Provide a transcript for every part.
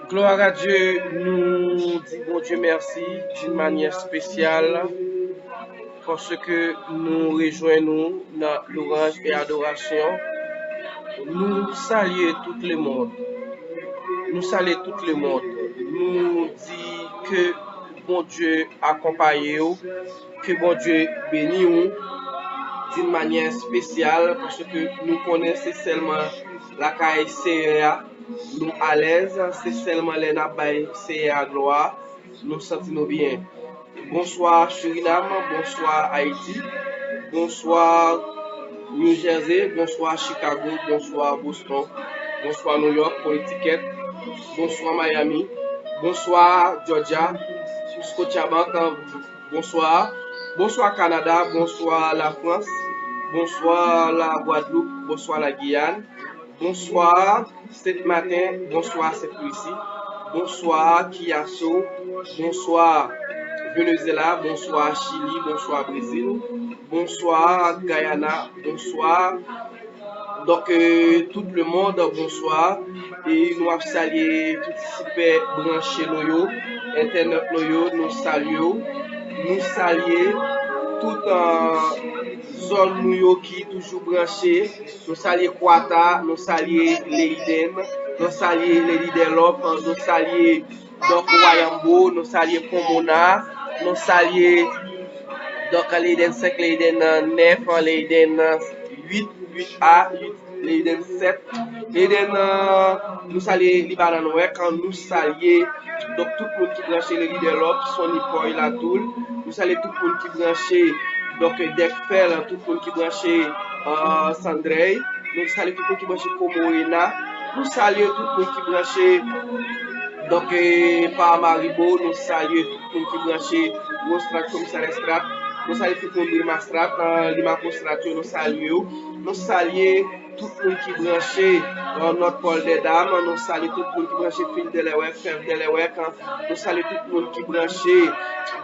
Gloire à Dieu, nous disons Dieu merci d'une manière spéciale parce que nous rejoignons dans louange et adoration. Nous saluons tout le monde. Nous saluons tout le monde. Nous disons que bon Dieu accompagne vous, que bon Dieu bénit vous d'une manière spéciale parce que nous connaissons seulement la caille CA, nous à l'aise, c'est seulement les nabaye CA gloire, nous sentons bien. Bonsoir Suriname, bonsoir Haïti, bonsoir New Jersey, bonsoir Chicago, bonsoir Boston, bonsoir New York pour l'étiquette, bonsoir Miami, bonsoir Georgia, Scotiabank, bonsoir, bonsoir Canada, bonsoir la France, bonsoir la Guadeloupe, bonsoir la Guyane, bonsoir Saint-Martin, bonsoir Saint-Lucie, bonsoir Kiasso, bonsoir Venezuela, bonsoir Chili, bonsoir Brésil, bonsoir Guyana, bonsoir. Donc, tout le monde, bonsoir. Et nous saluons tout super branché noyo, internet noyo, nous saluons. Nous saluons toute zone noyo qui est toujours branchée. Nous saluons Kwata, nous saluons Leiden, nous saluons les Lidelop, nous saluons donc Wayambo, nous saluons Pomona, nous saluons donc Leiden 5, Leiden 9, Leiden 8, 8A, 8. Leiden 7, Leiden, nous saluons Libanon Ouek, nous saluons donc tout le monde qui branché le Lidelop, Sony Poy, la Toul, nous saluons tout le monde qui branché donc Dekfel, tout le monde qui branché Sandrey, nous saluons tout le monde qui branché Komorina, nous saluons tout le monde qui branché donc par Maribo, nous saluons tout le monde qui branché Rostrat, Commissaire Strat, nous saluons tout le monde de Lima Strat, Lima Constratio, nous saluons tout le monde qui branché notre Paul des Dames, nous saluons tout le monde qui branché Phil Delewek, Fève Delewek, nous saluons tout le monde qui branché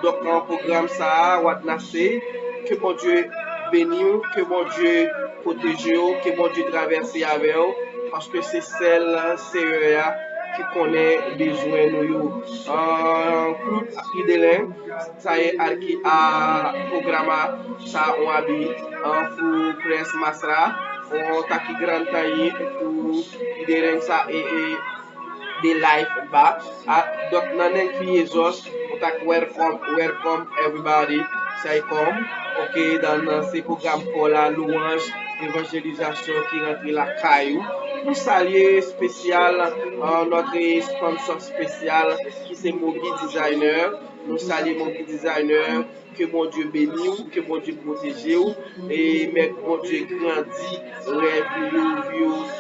donc un programme ça, Wadnase, que bon Dieu bénisse, que bon Dieu protège, que bon Dieu traverse avec vous, parce que c'est celle CEA qui connaît besoin nous. Claude Idelin, ça est qui a programme ça on habite pour presse Masra. On t'a qui grand taille pour Idelin ça et des live bas. Donc dans l'inclinaison, on t'a welcome everybody. Ça y come. Ok, dans ces programmes pour la louange, évangélisation qui rentre la caillou. Nous saluons spécial notre sponsor spécial qui c'est Mobi Designer. Nous saluons Mobi Designer. Que mon Dieu bénisse, que mon Dieu protège et mais que mon Dieu grandit, rêve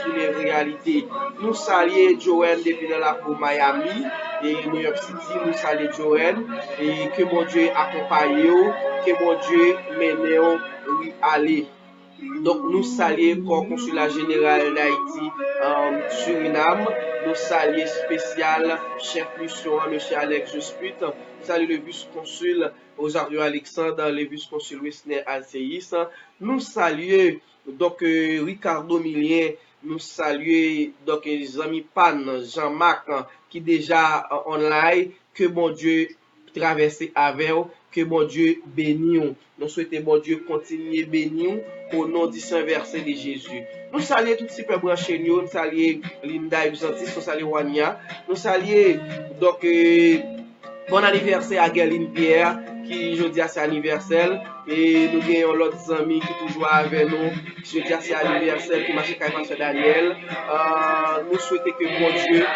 sur les réalités. Nous saluons Joël depuis la pour Miami et New York City. Nous saluons Joël et que mon Dieu accompagne, que mon Dieu mène aller. Donc nous saluons le consulat général d'Haïti Suriname, nous saluons spécial chef mission M. Alex Josput, nous saluons le vice-consul Rosario Alexandre, le vice-consul Wisner Alceïs, nous saluons donc Ricardo Milien, nous saluons donc les amis Pan, Jean-Marc qui déjà online, que mon Dieu traverse avec vous, que mon Dieu bénisse. Nous souhaitons mon Dieu continuer bénir au nom du Saint-Verset de Jésus. Nous saluons tout super branché, nous saluons Linda et Byzantis, nous saluons Wanya, nous saluons donc bon anniversaire à Guerline Pierre qui jeudi c'est anniversaire et nous avons l'autre ami qui toujours avec nous qui jeudi c'est anniversaire qui marche avec Pasteur Daniel. Nous souhaitons que bon Dieu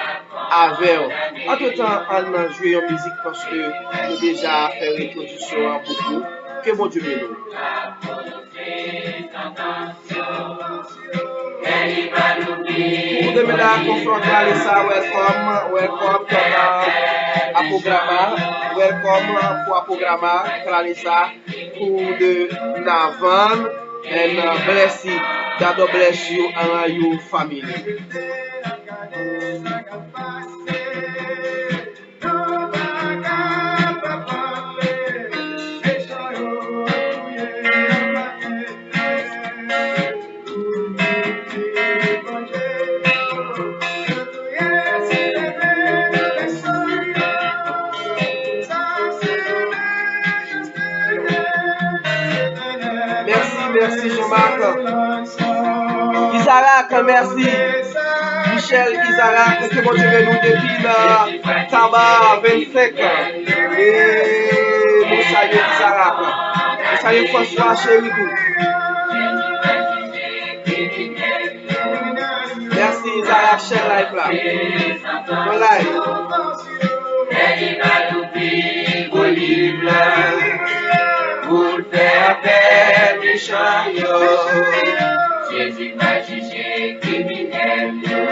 avec vous. En tout temps, on a joué en musique parce que nous déjà fait l'introduction à beaucoup. Que bon Dieu bénisse. Pour demain la confronter ça, welcome à programme, welcome pour programme Clarissa pour de Navan and bless you, God bless you and your family. Merci Jean-Marc. Isaac, merci. Michel Isaac, que bon Dieu nous depuis Tabac 25. Et nous saluons Isaac. Nous saluons François Chéridou. Merci Isaac, chaîne live là. Bon live. Pour faire paix méchant yo, Jésus va juger criminel yo,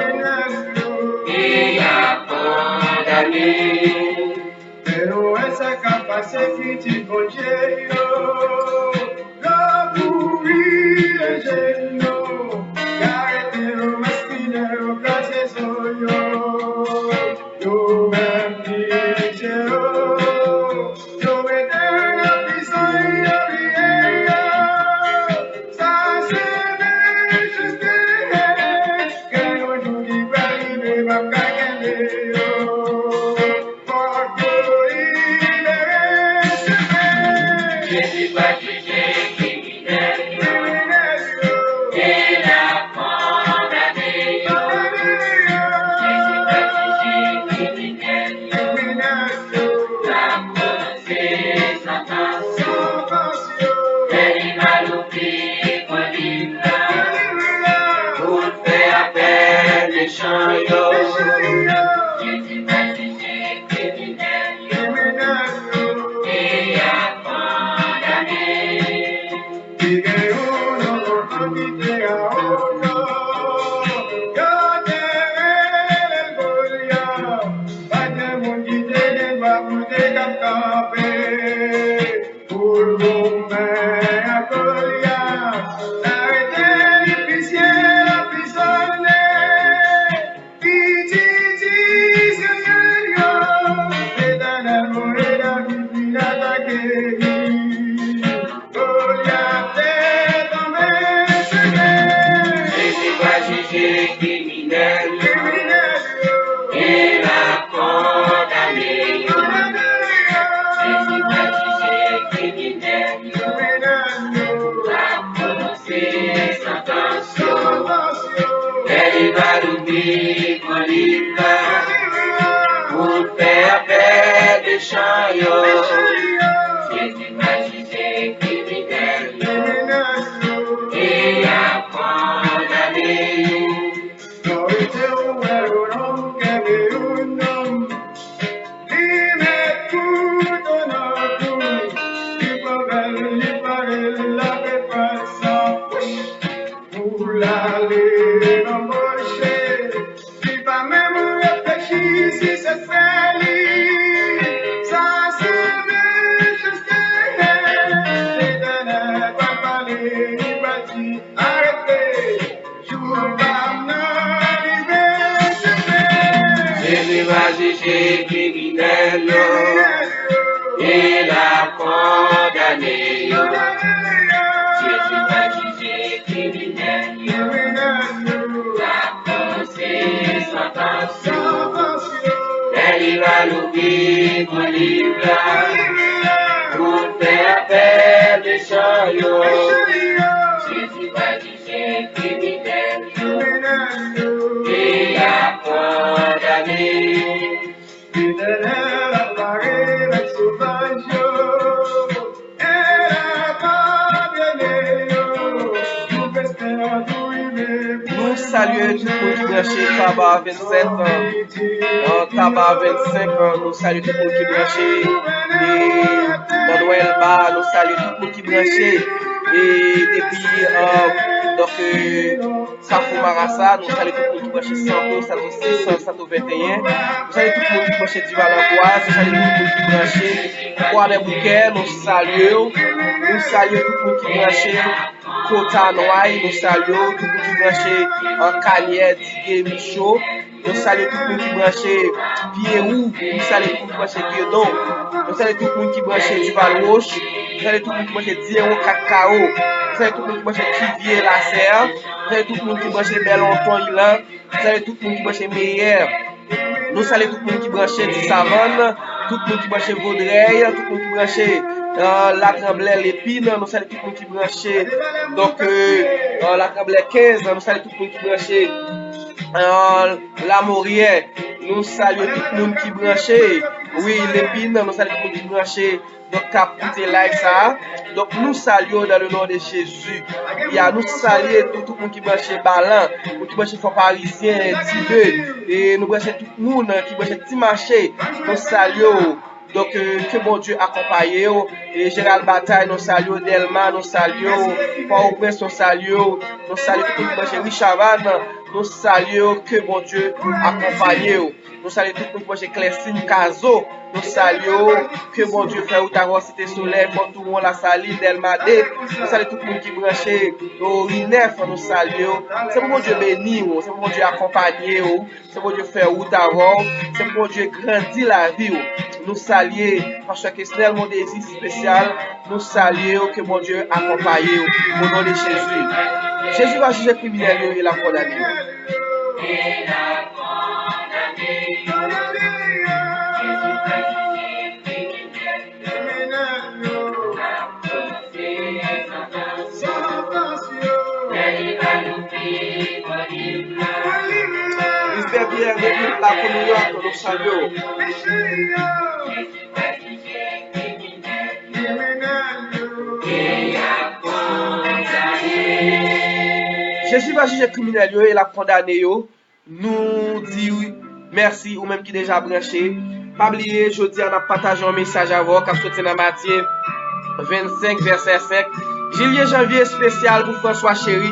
et a condamné. Pero essa capacité qui bon Dieu yo, la pourri le géno, carré au masquine au placé yo, yo même pitié yo. Nous saluons tout le monde qui branché Tabac 27, Tabac 25, nous saluons tout le monde qui branché, et Manuel Ba, nous saluons tout le monde qui branché, et depuis donc Safou Marassa, nous saluons tout le monde qui branché Santo, Santo 6, Santo 21, nous saluons tout le monde qui branché Divalangoise, nous saluons tout le monde qui branché Bois Bouquet, nous saluons tout le monde qui branché Kota Noailles, nous saluons tout le monde qui branché en Canier, Digué, Michaud, Nous saluons tout le monde qui branchait Pierre-Roux. Nous saluons tout le monde qui branchait Guédon. Nous saluons tout le monde qui branchait Duval-Roche. Nous saluons tout le monde qui branchait Diéro Cacao. Nous saluons tout le monde qui branchait Cuvier La Serre. Nous saluons tout le monde qui branchait Belanton Ilan. Nous saluons tout le monde qui branchait Meyer. Nous saluons tout le monde qui branchait du Savane, tout le monde qui branchait Vaudreuil, tout le monde qui branchait la Tremblay Lépine, nous saluons tout le monde qui branchait donc la Tremblay 15, nous saluons tout le monde qui branchait la Maurière, nous saluons tout le monde qui branchait oui Lépine, nous saluons tout le monde qui branchait donc cap live ça. Donc nous saluons dans le nom de Jésus. Il y a nous saluer tout le monde qui branche Balan, qui branche Fort Parisien, Tibet, et nous branche tout le monde qui branche Petit Marché. Nous saluons. Donc que bon Dieu accompagne et Gérald Bataille, nous saluons Delma, nous saluons Port-au-Prince, nous saluons tout le monde qui branche Richavan, nous saluons que bon Dieu accompagne. Nous saluons tout le monde qui branche Clessine Caso. Nous saluons que bon Dieu fait Outaro Cité Soleil, Montouron, La Saline, Delmadé. Nous saluons tout le monde qui branché au Rinef. Nous saluons. C'est pour bon Dieu béni, c'est pour bon Dieu accompagner, c'est pour bon Dieu faire Outaro, c'est pour bon Dieu grandir la vie. Nous saluons parce que c'est mon désir spécial. Nous saluons que bon Dieu accompagne au nom de Jésus. Jésus va juger criminel et la condamner. Pierre depuis là pour New York, nous saluons. Jésus va juger criminel et la condamner. Nous dit merci ou même qui déjà branché. Pas oublier, jeudi on a partagé un message à vous, qui est dans Matthieu 25 verset 5. Julien Janvier spécial pour François Chéri,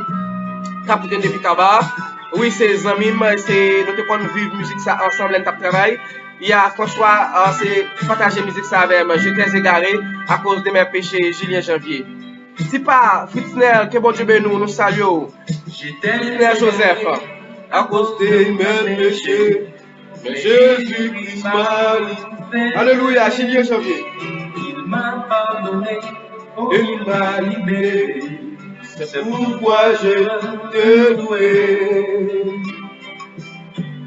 capitaine depuis Tabar. Oui, c'est les amis, c'est nous te vivre musique ça ensemble, on travail. Il y a François, c'est partager musique ça avec moi. Je t'ai égaré à cause de mes péchés, Julien Janvier. Si pas Fritznel, que bon Dieu bénisse, nous saluons. Fritznel Joseph, à cause de mes péchés, Jésus-Christ m'a libéré. Alléluia, Julien Janvier. Il m'a pardonné, et il m'a libéré. C'est pourquoi je te louer.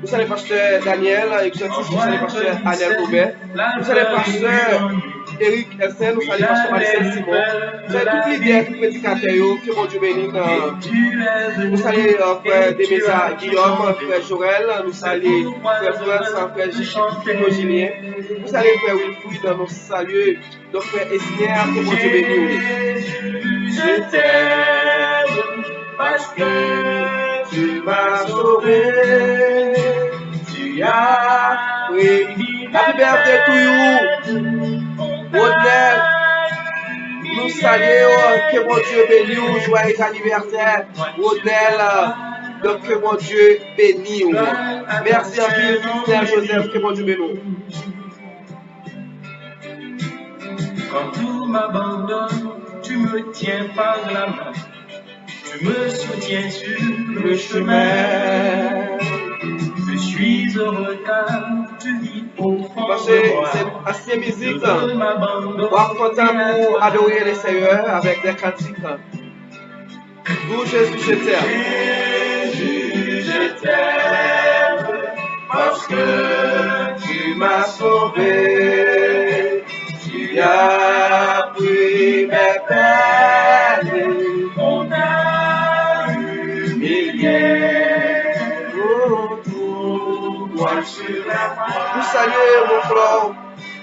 Vous savez, pasteur Daniel, vous savez, pasteur Anel Robert, vous savez, pasteur Eric Essen, vous savez, pasteur Marcel Simon, vous savez, toutes les leaders, tous les prédicateurs, que mon Dieu bénisse. Vous savez, frère Demesa Guillaume, frère Jorel, nous saluons frère France, frère Julien, vous savez, frère Wilfried, nous saluons, donc frère Esner, que mon Dieu bénisse. Je t'aime parce que tu m'as sauvé. Tu as pris happy birthday to you. Rodney, nous saluons que mon Dieu bénisse. Joyeux anniversaire, Rodney. Donc que mon Dieu bénisse. Merci à vous, frère Joseph, que mon Dieu bénisse. Quand tout m'abandonne, tu me tiens par la main, tu me soutiens sur le chemin. Je suis heureux car tu vis au fond de moi. C'est ancienne musique. On va content pour adorer le Seigneur avec des cantiques. Nous, Jésus, je t'aime. Jésus, je t'aime parce que tu m'as sauvé. Tu as pris mes peines, on a humilié. Nous saluons mon frère,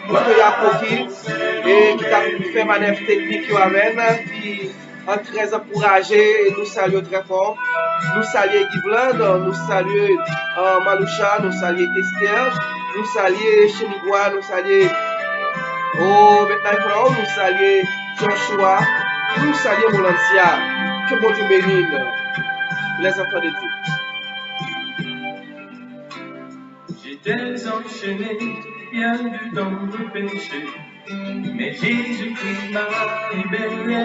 notre Yakoki, et qui a fait manœuvre technique avec qui est très encouragé, et nous saluons très fort. Nous saluons Guy Bland, nous saluons Maloucha, nous saluons Esther, nous saluons Chenigua, nous saluons maintenant nous saluons Joshua, nous saluons Molantia. Que bon Dieu bénisse les enfants de Dieu. J'étais enchaîné, perdu dans le péché, mais Jésus-Christ m'a libéré.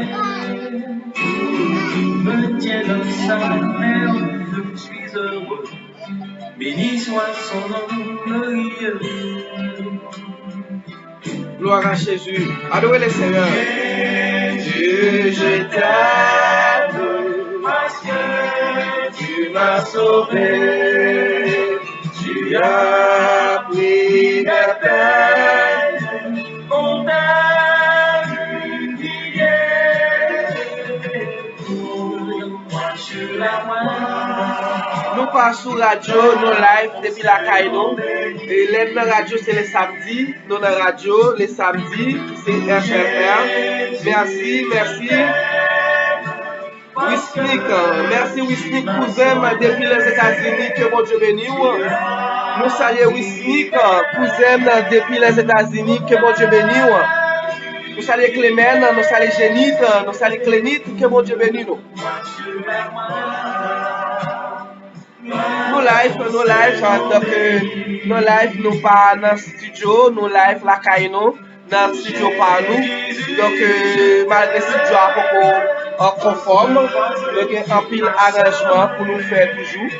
Il me tient dans sa main, je suis heureux. béni soit son nom. Gloire à Jésus. Adorez le Seigneur. Dieu, je t'aime parce que tu m'as sauvé. Tu as pris mes peines, on t'a humilié. Moi sur la main. Nous passons sur radio, nos live depuis la Caïno. Et l'aide de radio, c'est les samedis. Nous, la radio, les samedis, c'est FFR. Merci, merci. Wisnik, merci Wisnik, cousin depuis les États-Unis, que bon Dieu bénisse. Nous saluons Wisnik, cousin depuis les États-Unis, que bon Dieu bénisse. Nous saluons Clément, nous saluons Génite, nous saluons Clénite, que bon Dieu bénisse. Nous live, donc nous live, nous pas dans le studio, nous live la Caïno, dans le studio par nous. Donc, malgré le studio à propos conforme, donc il y a un pile arrangement pour nous faire toujours.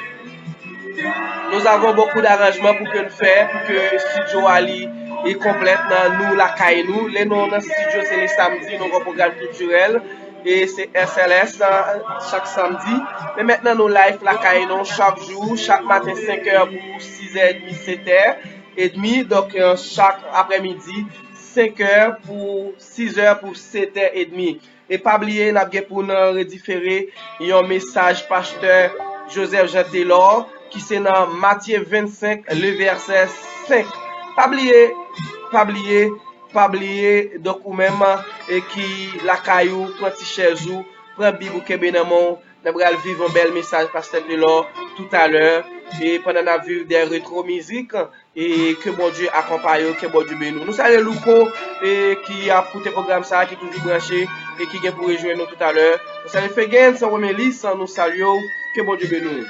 Nous avons beaucoup d'arrangements pour que nous fassions, pour que le studio Ali est complète dans nous la Caïno. Les noms dans le studio, c'est les samedis, nos programmes culturels. Et c'est SLS chaque samedi. Mais maintenant, nous live la Caïno chaque jour, chaque matin 5h pour 6h30, 7h30. Donc, chaque après-midi, 5h pour 6h pour 7h30. Et pas oublier, nous avons pour nous redifférer un message pasteur Joseph Jean Taylor qui c'est dans Matthieu 25, le verset 5. Pas oublier, donc ou même et qui la caillou prend ti chaise ou prend Bible kebe nan mon, n'a bral vivre un bel message pasteur Taylor tout à l'heure et pendant la vivre des rétro musique et que bon Dieu accompagne, que bon Dieu bénisse. Nous saluons Louko et qui a pour programme ça qui est toujours branché et qui vient pour rejoindre nous tout à l'heure. Nous saluons Fegen, sans Romélis, nous saluons, que bon Dieu bénisse.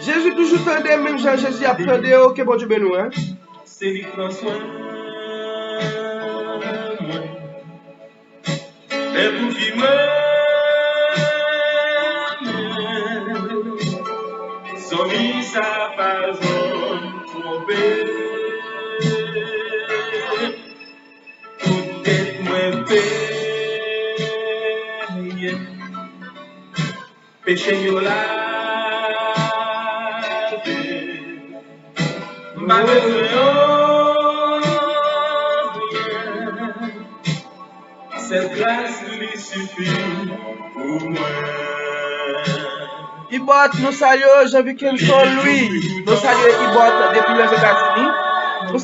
Jésus toujours tendait, même Jésus attendait, que bon Dieu bénisse. Hein? C'est lui qui prend soin. Mais pour qui moi, sans lui, ça pas trompé. Peut-être moins payé. Péché yo là. Cette grâce lui suffit pour moi. Ibot, nous saluons Jean-Vic Kenson, lui. Nous saluons Ibot depuis les États-Unis. Nous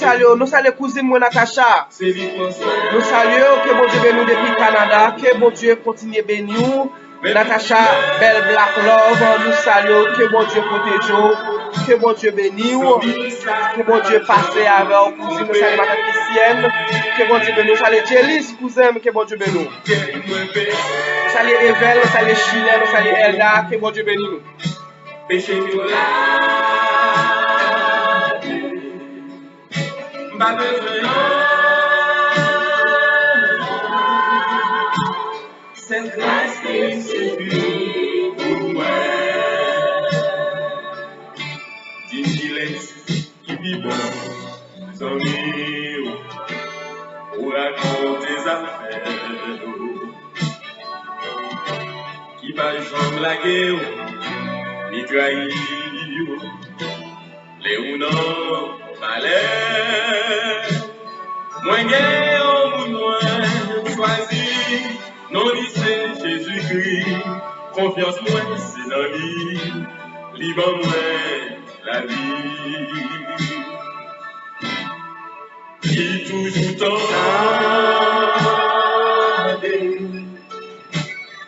saluons cousine moi Natacha. Nous saluons que bon Dieu bénisse depuis Canada. Que bon Dieu continue bénir. Natacha, belle Black Love, nous saluons, que bon Dieu protège, que bon Dieu bénisse, que bon Dieu passe avec vous, cousine, nous saluons Madame Christiane, que bon Dieu bénisse, nous saluons Jélis, cousin, que bon Dieu bénisse. Nous saluons Evel, nous saluons Chile, nous saluons Elda, que bon Dieu bénisse. Cette grâce qui suffit pour moi. Dis qui vit bon, sans mieux, pour raconter des affaires. Qui va jambe la guerre, ni trahir, les ou non, malheur. Moins guerre, moins choisi. Non, c'est Jésus-Christ, confiance moi, c'est dans lui, libre moi, la vie. Qui toujours t'en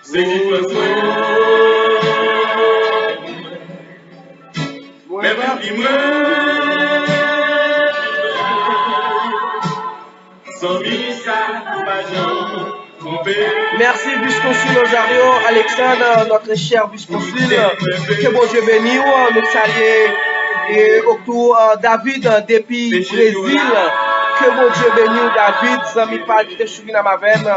c'est qui peut soin, mais puis moi, sans vie, ça va jamais. Merci vice-consul Osario Alexandre, notre cher vice-consul, que bon Dieu bénisse. Nous saluons et autour David depuis Brésil, Que mon Dieu bénisse David, zami pas de chouvin à ma veine.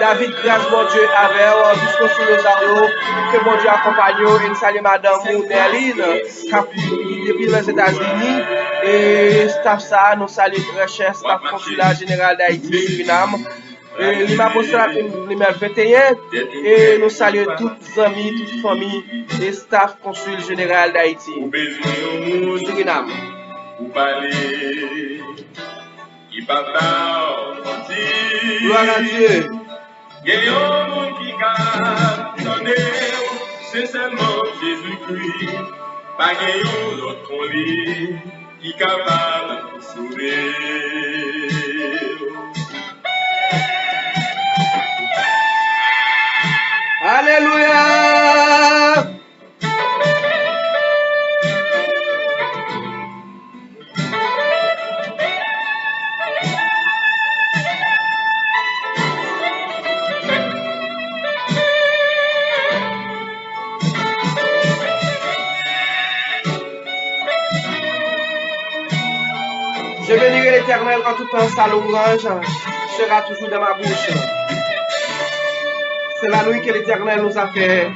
David, grâce mon Dieu avec jusqu'au sous le zario. Que mon Dieu accompagne et salue madame Nerline, qui depuis les États-Unis. Et staff ça, nous saluons très cher staff consulat général d'Haïti, Suriname. Il m'a posté la numéro 21 et nous saluons toutes les amis, toutes les familles et staff consul général d'Haïti, Suriname. Gloire à Dieu. C'est seulement Jésus-Christ, pas gagnant l'autre qu'on lit, qui est capable de sauver. Alléluia. Je bénirai l'Éternel en tout temps, sa louange sera toujours dans ma bouche. C'est la nuit que l'Éternel nous a fait,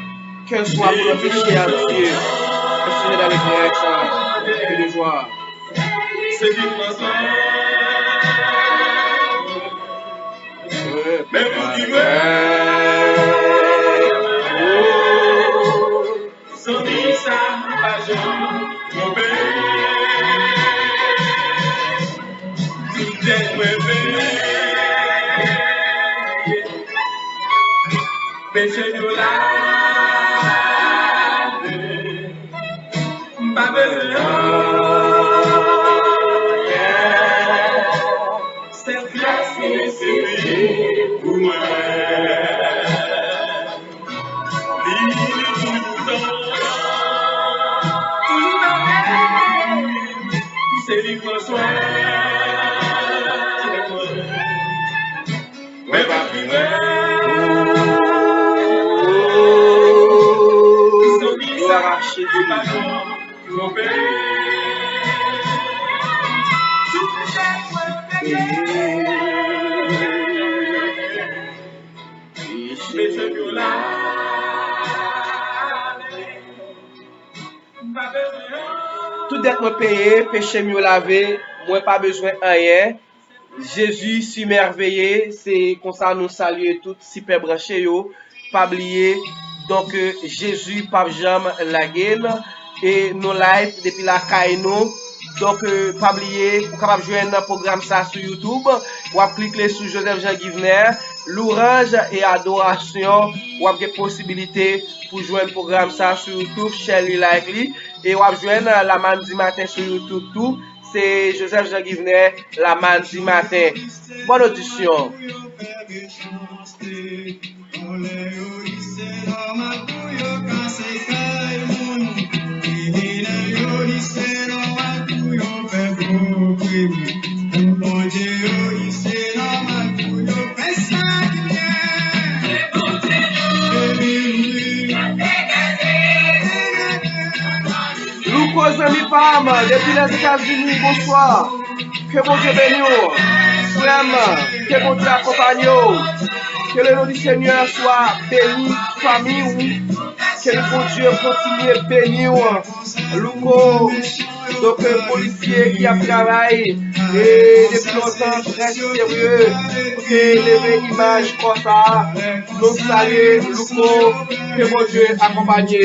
qu'un soir pour notre péché à Dieu. Je suis dans les grèves et de joie. C'est du François. Mais vous qui son message, mon père. Péché nous l'a pas besoin. Cette grâce c'est pour moi. C'est lui François. Mais pas plus arraché de mon père. Tout dette me payé, péché mieux lavé, moi pas besoin de rien. Jésus suis merveilleux, c'est comme ça nous saluer toutes super branchés yo, pas oublier. Donc Jésus pas jamais la gueule et nos live depuis la Kaino. Donc pas oublier, vous capable joindre un programme ça sur YouTube, ou cliquer sur Joseph Jean Guivner, louange et adoration, ou avez possibilité pour joindre programme ça sur YouTube, share like li et ou joindre la mardi matin sur YouTube tout. C'est Joseph Jean Guivner, la mardi matin. Bonne audition. Lucas ami Pam, depuis les États-Unis, bonsoir. Que bon Dieu bénisse. Frère, que bon Dieu accompagne. Que le nom du Seigneur soit béni, famille. Que le bon Dieu continue à bénir. Lucas, donc un policier qui a travaillé et depuis longtemps très sérieux pour élever l'image comme ça. Nous saluons Lucas, que bon Dieu accompagne.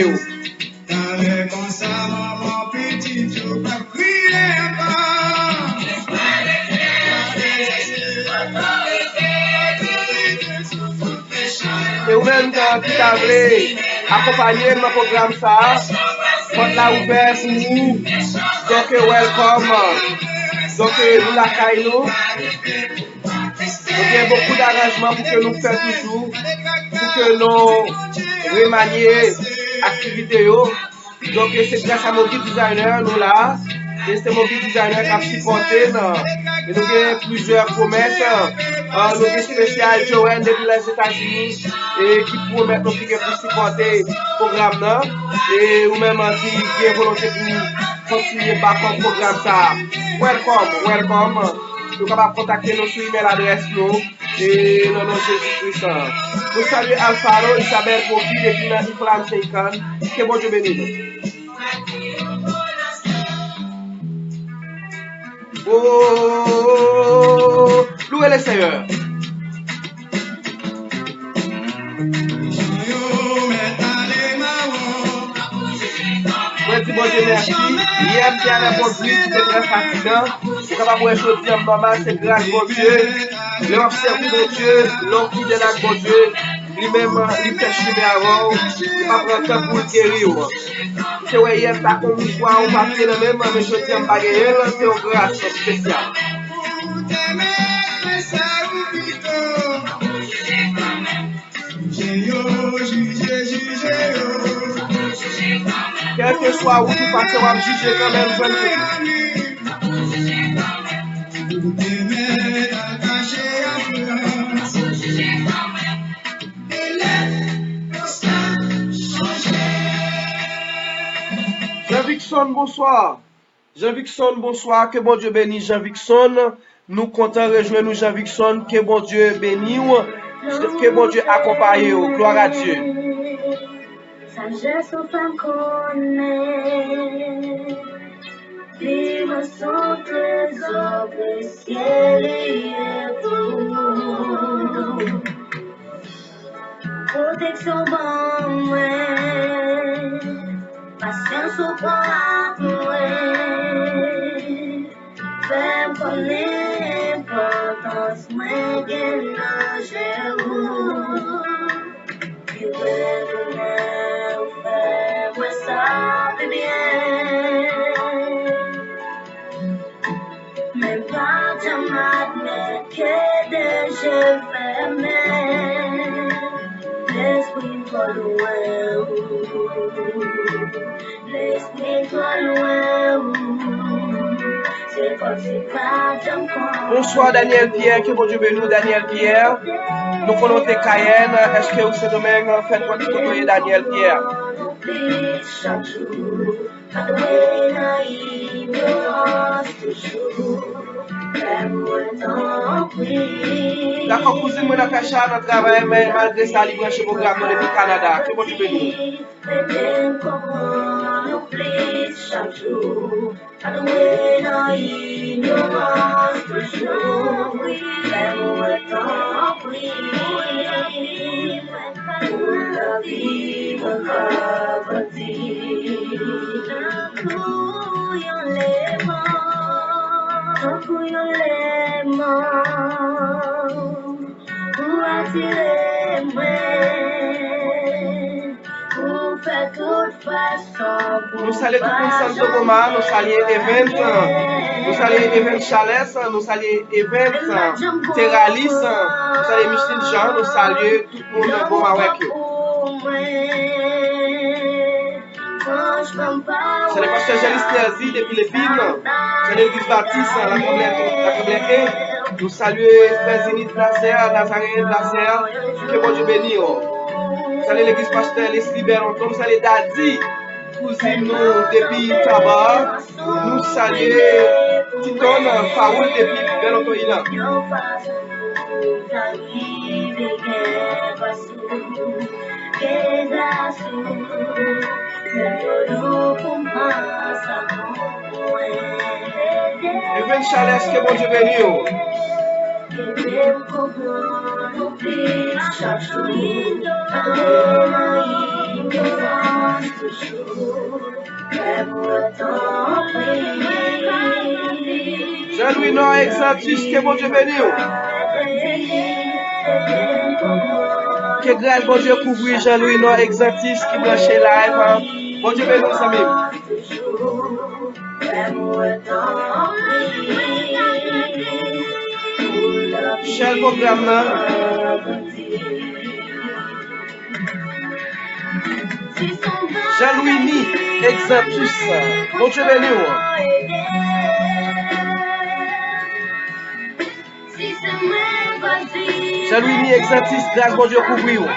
Et ou même qui t'a voulu accompagner mon programme ça, quand l'a ouvert pour vous, donc welcome, donc nous la caillou. Il y a beaucoup d'arrangements pour que nous fassions toujours, pour que nous remanier l'activité. Donc c'est grâce à mon guide designer nous là, et c'est mon guide designer qui a supporté. Et nous avons plusieurs promesses. Nous avons spécial Joanne depuis les États-Unis et qui promet nous pour supporter le programme. Et ou même qui a volonté pour continuer par le programme ça. Welcome. Nous capable contacter nous sur email adresse nous et dans nom Jésus-Christ. Nous saluons Alfaro, Isabelle Kofi, depuis dans Iflam Seikan. Que bon Dieu bénisse. Oh, louez le Seigneur. Moi, dis bon Dieu merci. Hier, Pierre a conduit, c'était très fatigant. C'est capable de choisir normal, c'est grâce bon Dieu. L'homme servi bon Dieu, l'homme qui donne à bon Dieu. Lui-même, il fait chimer avant. Il va prendre temps pour le guérir. C'est ouais, hier, t'as comme une fois, on va faire le même, mais je tiens pas gagner, c'est une grâce spéciale. Quel que soit où tu passes, on va juger quand même, jeune fille. Jean-Vicson, bonsoir. Jean-Vicson, bonsoir. Que bon Dieu bénisse Jean-Vicson. Nous comptons rejoindre nous Jean-Vicson. Que bon Dieu bénisse. Que bon Dieu accompagne. Gloire à Dieu. Sagesse aux femmes connaît, vivre son trésor précieux et tout. Protection bon moi, patience au point moi, fais-moi connaître l'importance moi gagne j'ai mais pas jamais que je fermais. Laisse-moi toi loin, laisse-moi toi loin. C'est pas si pas bonsoir Daniel Pierre, que bon Dieu bénisse Daniel Pierre. Nous connaissons Cayenne. Est-ce que vous savez domaine fait votre côté Daniel Pierre? D'accord, cousine, moi, Natacha, notre travail, mais malgré ça, il branche le programme depuis le Canada. Que bon Dieu bénisse. Nous saluons tout le monde Santo Goma, nous saluons Event, nous saluons Event Chalès, nous saluons Event Terralis, nous saluons Micheline Jean, nous saluons tout le monde Goma avec eux. C'est le pasteur Gélis Terzi depuis les Philippines, c'est l'église Baptiste, la Comblée. Nous saluons Frère Zénith Nasser, Nazareth Nasser, que bon Dieu bénisse. Nous saluons l'église pasteur Leslie Berlanton, nous saluons Dadi, cousine nous depuis Tabar, nous saluons Titon Faoul depuis Berlanton Ina. Even Chalès, que bon Dieu bénisse. Jean-Louis Noir Exantus, que bon Dieu bénisse. Que grâce bon Dieu couvre Jean-Louis Noir Exantus qui branche live. Bon Dieu bénisse, amis. Cher programme là. Jean-Louis Ni Exantus. Bon Dieu bénisse. Jean-Louis Ni Exantus, grâce bon Dieu couvre.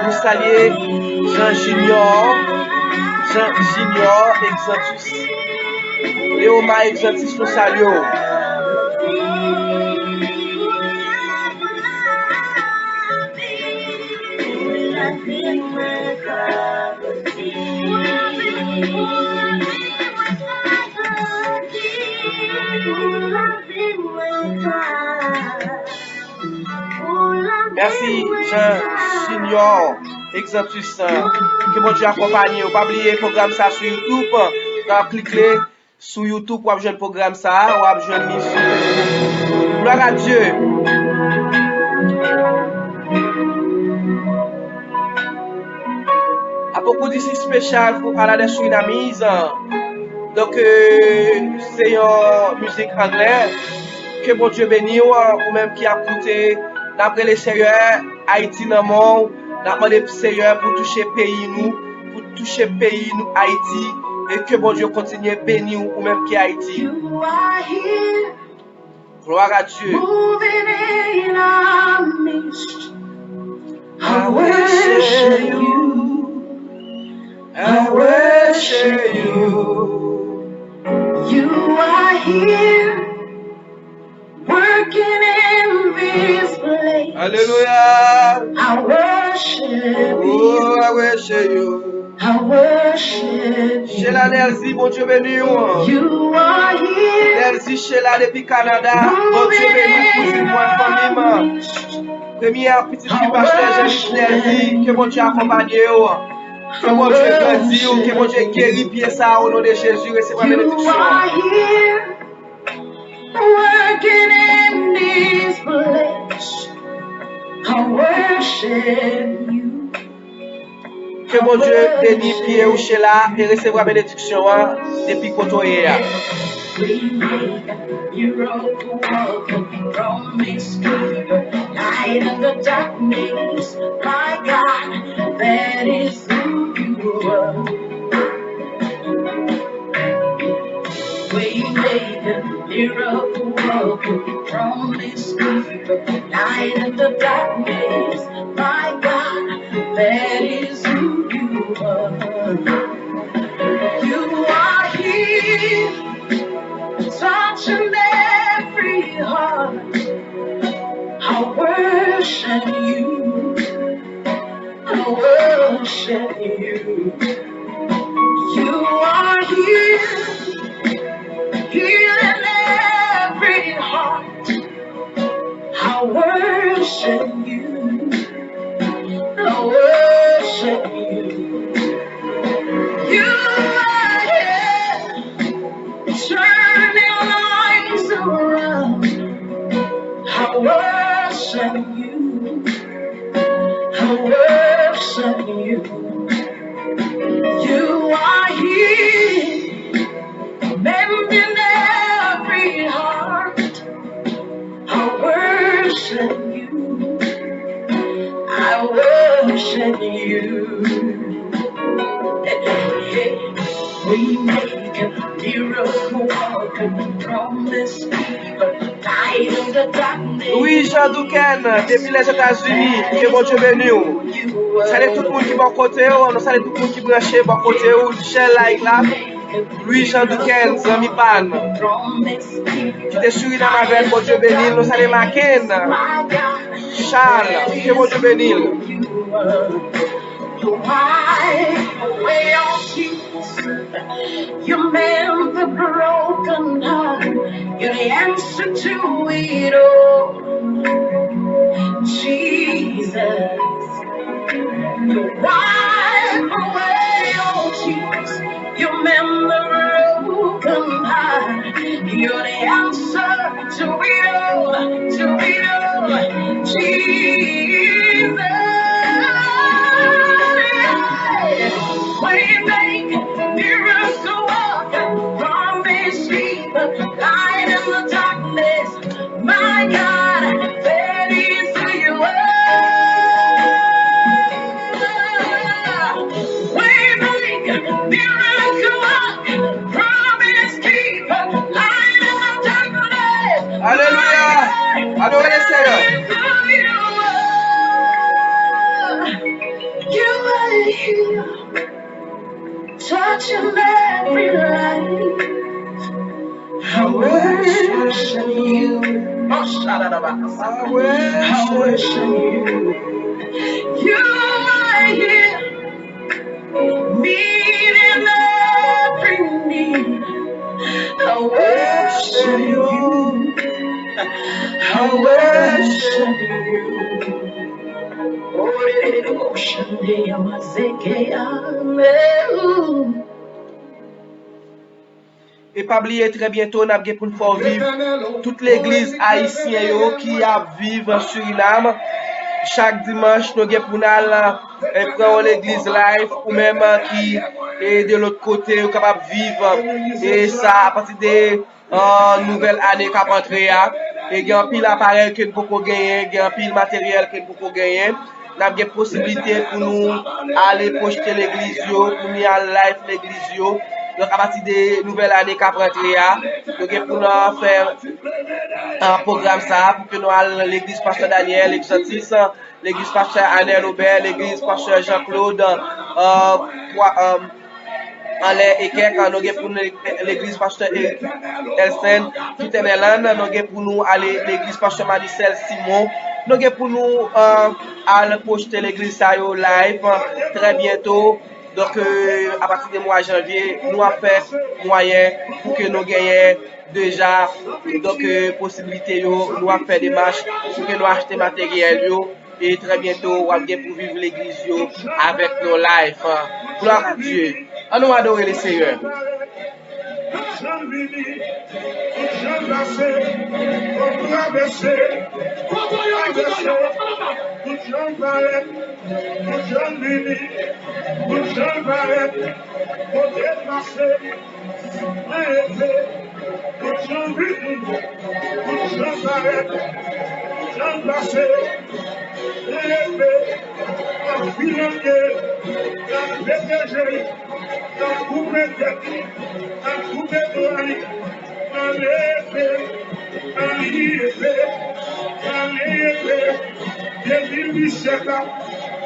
Nous saluons Jean Junior, Exantus. Léoma Exantus, nous saluons. Merci Jean Junior, Exantus, que mon Dieu accompagne. Pas oublier le programme ça sur YouTube. Cliquez sur YouTube pour avoir le programme ça, ou avoir le sur. Gloire à Dieu. À beaucoup d'ici spécial pour parler sur une mise. Donc c'est une musique anglaise. Que mon Dieu bénisse ou même qui a écouté. D'après les Seigneur, Haïti dans le monde, d'après les Seigneur pour toucher pays nous, Haïti, et que bon Dieu continue à bénir ou même qui Haïti. Gloire à Dieu. I worship you. I worship you. You are here. Working in this place. Hallelujah. I worship you. Oh, I worship you. I worship you. Sheila Nelzi, bon Dieu béni. You are here. Nelzi Sheila depuis Canada. Bon Dieu béni pour ces mois de famille. Première petite fille pasteur Jean Nelzi, que bon Dieu accompagne. Que bon Dieu grandit, que bon Dieu guérit pied ça au nom de Jésus. Recevez la bénédiction. Working in this place, I worship you. Que mon Dieu bénisse Pierre ou Sheila et recevra bénédiction depuis Kotoye. We make a miracle walking from this light in the darkness. My God, that is who you are. We make a miracle walking from this light in the darkness. My God, that is who you are. You are here, touching every heart. I worship you. I worship you. You are here, healing every heart. I worship you. I worship you. You are here, turning lives around. I worship you. I worship you. You are here, mending every heart. I worship you. I worship you. We make a miracle walking from this light in the darkness. Oui, Jean Douken, depuis les États-Unis, que bon Dieu bénisse. Salut tout le monde qui est bon côté, nous salut tout le monde qui est branché bon côté, share like là. Louis Jean Douken, Zami Pan. Qui te suit dans ma veine, bon Dieu bénisse. Nous salut Maken. Charles, que bon Dieu bénisse. You wipe away all tears. You mend the broken heart. You're the answer to it all. Jesus. You wipe away all tears. You mend the broken heart. You're the answer to it all. To it all. Jesus. We make miracle walk from this sheep, light in the darkness. My God, that is who you are. I worship you. You are here, meeting every need. I worship you. I worship you. Et pas oublier très bientôt, nous avons pour nous faire vivre toute l'église haïtienne qui a vivre en Suriname. Chaque dimanche, nous avons pour nous prendre l'église live ou même qui est de l'autre côté, capable de vivre. Et ça, à partir de nouvelle année qui va entrer. Et il y a un pile appareil que nous pouvons gagner, il y a un pile matériel que nous pouvons gagner. Nous avons des possibilités pour nous aller projeter l'église, pour nous aller live l'église. Donc à partir de nouvelle année qui va entrer, nous allons faire un programme ça pour que nous allions l'église Pasteur Daniel, l'église Otis, l'église Pasteur Anel Aubert, l'église Pasteur Jean-Claude, et quelqu'un nous pour l'église Pasteur Elsen, Fitenelan, nous pour nous aller l'église Pasteur Maricel Simon, nous pour nous aller projeter l'église ça live très bientôt. Donc à partir du mois de janvier, nous avons fait moyen pour que nous gagnions déjà donc possibilité nous avons fait des marches pour que nous achetions matériel et très bientôt on va pour vivre l'église avec nos lives. Gloire à Dieu. À nous adorer le Seigneur.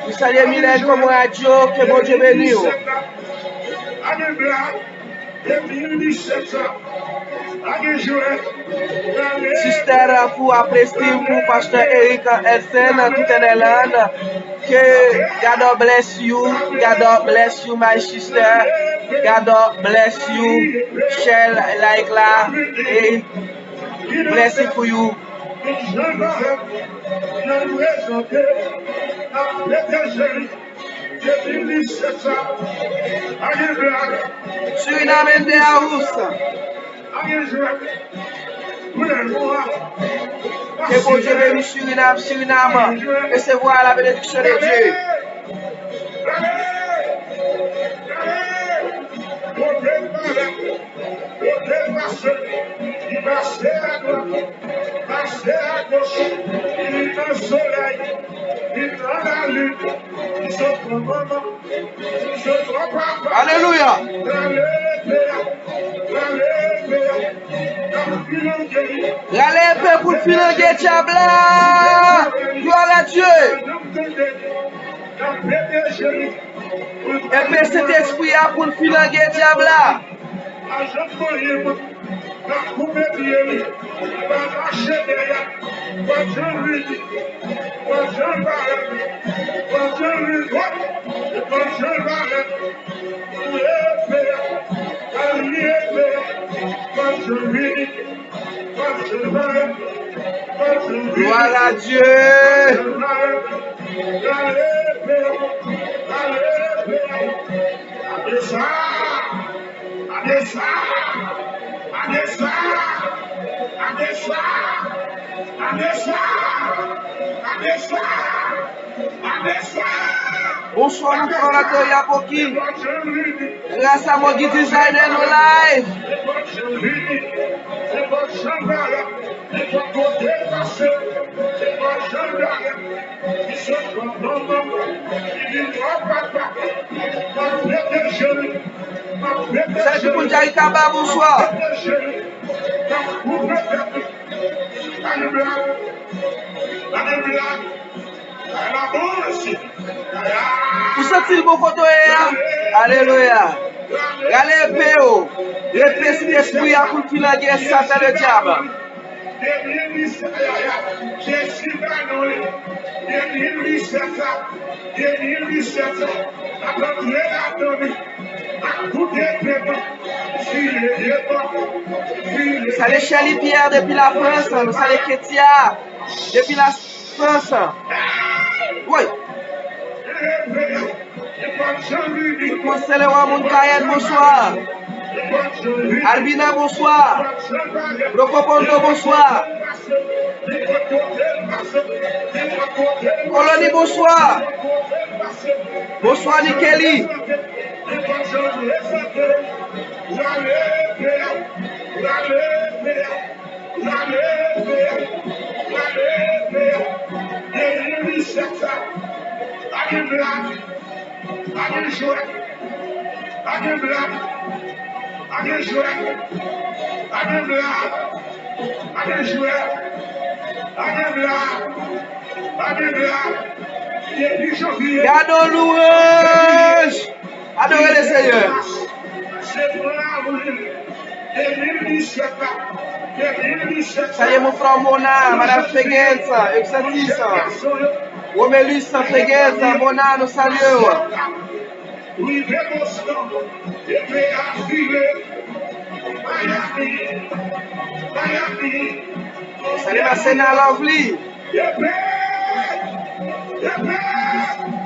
Vous saluez Mylène comme radio, que bon Dieu bénisse. Sister pour apprécier pour Pasteur Eric Elsen, tout en Irlande. Que God bless you, God bless you, my sister. God bless you. Share like la et blessing for you. Suriname de Aoussa. Que bon Dieu bénisse Suriname, recevoir la bénédiction de Dieu. Alléluia. Râlez pour le filanguer Diabla. Gloire à Dieu. Et puis cet esprit a pour le filanguer Diabla. Gloire à Dieu. Bonsoir, nous prenons la Toya Poki. Grâce à mon guide designer nos live. Salut pour Jarikaba, bonsoir. Vous sentez le beau photo? Alléluia. Regardez Péo. Le petit esprit a pour filer Satan le diable. Salut Chélie Pierre depuis la France, nous salut Kétia depuis la France. Oui. Conseil Ramon Kayet, bonsoir. Albina, bonsoir. Rocopondo, bonsoir. Colonie, bonsoir. Bonsoir Nikeli. Gardons louange. Adorez le Seigneur. Salut mon frère Mona, Madame Feguenza, Excellentissa. Romelus Feguenza, Mona, nous saluons. Salut ma Sénat Lovely.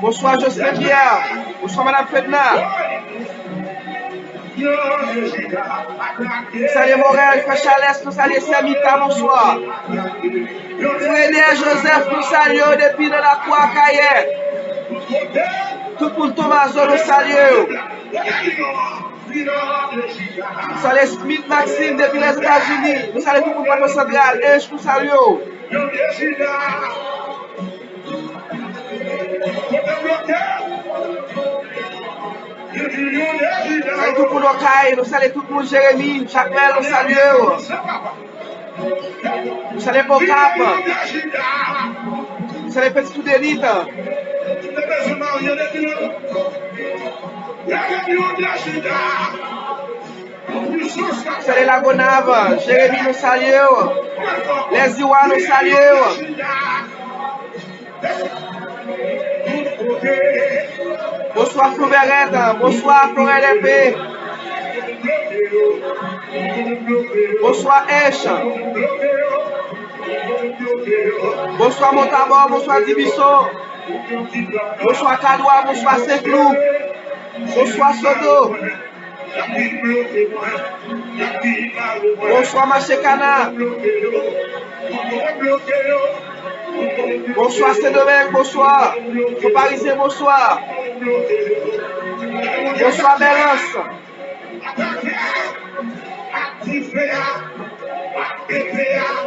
Bonsoir Jocelyn Pierre. Bonsoir Madame Fedna. Salut Morel, Frère Chalès, nous saluons Samita, bonsoir. Frère Joseph, nous saluons depuis de la Croix Cayenne. Tout pour Thomaso, nous saluons. Nous saluons Smith Maxime depuis les États-Unis. Nous saluons tout pour Papa Central. Et nous saluons. Salut tout pour nos cailles, nous saluons tout pour Jérémy, Jacquel, nous saluons. Nous saluons pour Cap. Nous saluons Petit Tout-D'élite. Nous saluons la Gonave, Jérémy, nous saluons. Les Iwa, nous saluons. Bonsoir Flouverette, bonsoir Florel Épée. Bonsoir Eche. Bonsoir Montabor, bonsoir Dibisso. Bonsoir Cadoua, bonsoir Saint-Cloud. Bonsoir Soto. Bonsoir Machekana. Bonsoir Saint-Domingue, bonsoir. Parisien, bonsoir. Bonsoir Bélance.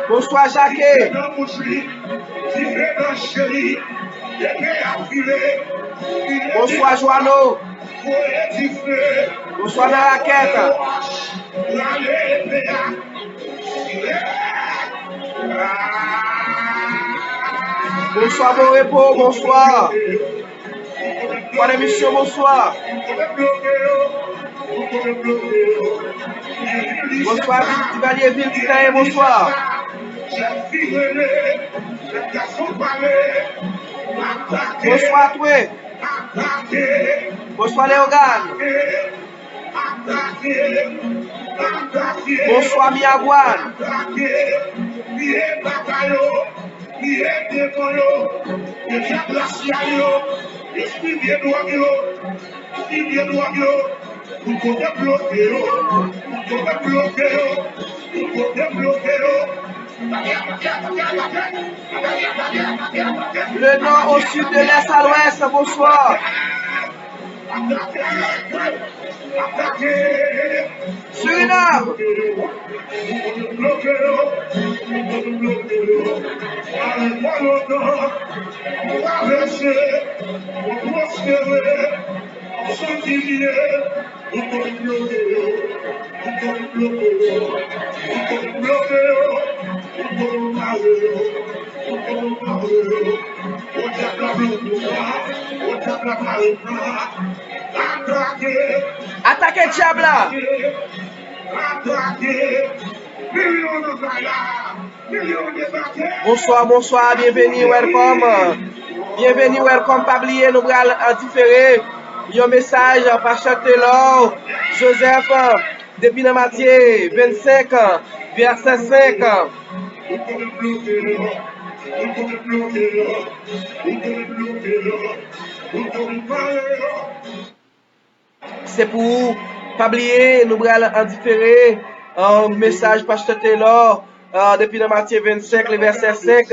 Bonsoir Jacquet. Bonsoir Joanneau. Bonsoir la raquette. Bonsoir bon repos, bonsoir. Bonne émission, bonsoir. Bonsoir Tivalier Ville, Titaïe, bonsoir. Bonsoir à toi. Bonsoir Léogane. Bonsoir Miagouane. Le nord au sud, de l'est à l'ouest, bonsoir. Suriname. Attaquez Diabla. Bonsoir, bonsoir, bienvenue, welcome. Bienvenue, welcome, pas oublier, nous allons en différé. Un message, Pasteur Taylor, Joseph, depuis dans Matthieu 25, verset 5. C'est pour pas oublier, nous allons en différé. Un message, Pasteur Taylor, depuis dans Matthieu 25, le verset 5,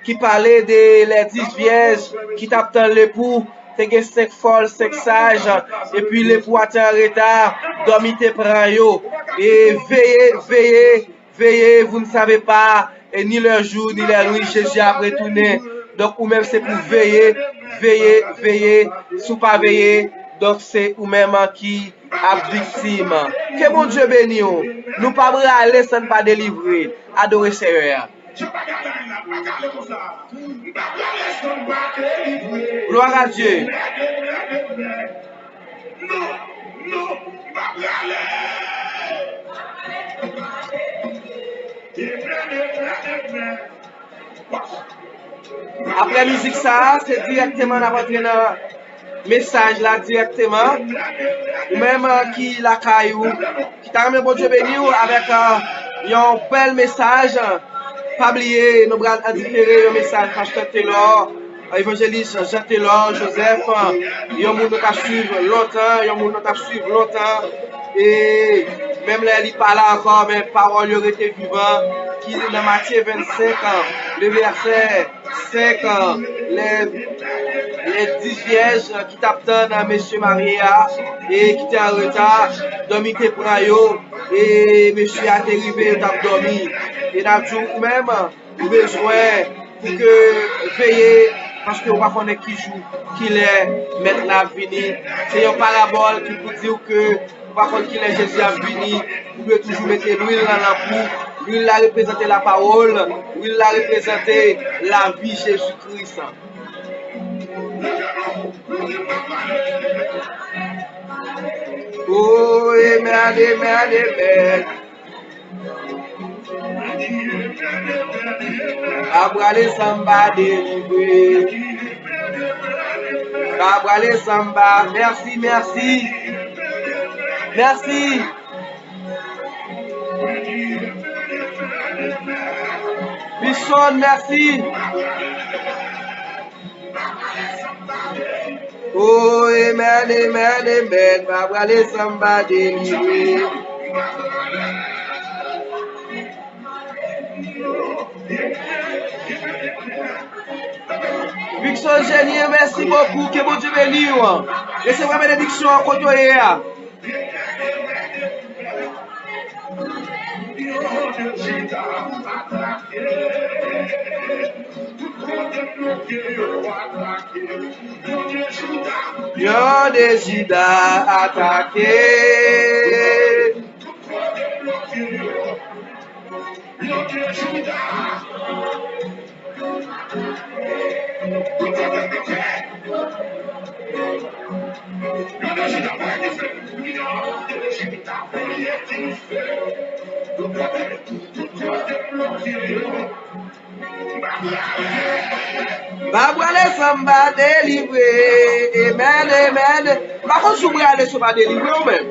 qui parlait des les 10 vierges qui tapent dans l'époux. Te gen 5 folles, 5 sages, et puis l'époux a en retard, dormi te prend yo. Et veillez, veillez, veillez, vous ne savez pas, et ni le jour, ni la nuit, Jésus a retourné. Donc, ou même c'est pour veiller, veiller, veiller, sous pas veiller, donc c'est ou même qui a victime. Que bon Dieu béni, nous pas aller sans pas délivrer, adorer Seigneur. Gloire à Dieu. Après musique ça, c'est directement dans votre message là directement. Ou même qui la caillou, qui t'a remis bon Dieu béni avec un bel message. Pas oublier, nous allons différer le message Pasteur Taylor, évangéliste Jean Taylor, Joseph, il y a un monde qui suivre longtemps, il y a un monde qui suivre longtemps, et même là, il parle encore, mais parole il été vivant, qui est dans Matthieu 25, le verset 5, les 10 vierges qui t'attendent à Monsieur Maria, et qui étaient en retard, dormi te prend yo, et Monsieur a arrivé, il a dormi. Et dans tout même, vous besoin pour que veiller, parce que vous ne savez pas qui joue, qui est maintenant venu. C'est une parabole qui vous dit que vous ne savez pas qui est Jésus a venu. Vous devez toujours mettre l'huile dans l'ampoule. L'huile a représenté la parole, l'huile a représenté la vie Jésus-Christ. Oh, amen, amen, amen. Abrale Samba délivré. Abrale Samba, merci, merci. Merci. Bisson, merci. Oh, amen, amen, amen. Abrale Samba délivré. Vixon Génie, merci beaucoup. Que bon Dieu bénisse. Recevez la bénédiction en côté. Yo décide à attaquer. Babrale Samba délivré. Amen, amen. Par contre, si vous allez se pas délivrer ou même.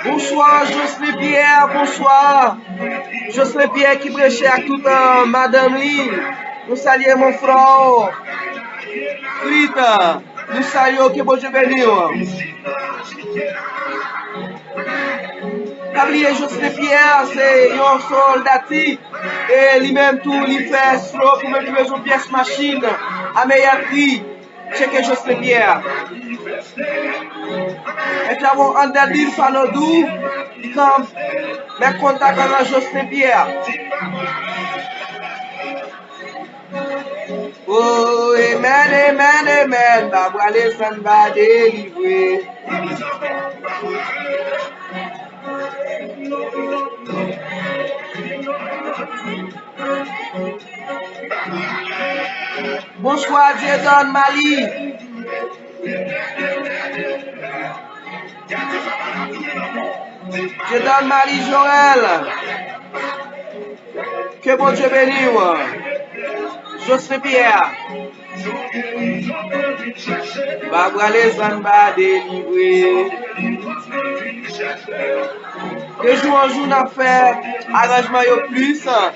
Bonsoir, Jocelyn Pierre, bonsoir. Jocelyn Pierre qui prêchait à tout Madame Lee. Nous saluons mon frère. Rita, nous saluons que bon Dieu bénisse. Gabriel Jocelyn Pierre, c'est un soldat et lui-même tout, il fait slow pour me jouer une pièce machine à meilleur prix. Checkez Jocelyn Pierre. Et nous avons Andalil Fanodou, comme mes contacts avec Jocelyn Pierre. Oh, amen, amen, amen. Babrale Samba délivré. Bonsoir, Diedon Mali. Diedon Mali Joël. Que bon Dieu bénisse. José Pierre. Barbara Lezamba délivré. De jour en jour, on a fait arrangement plus. Ça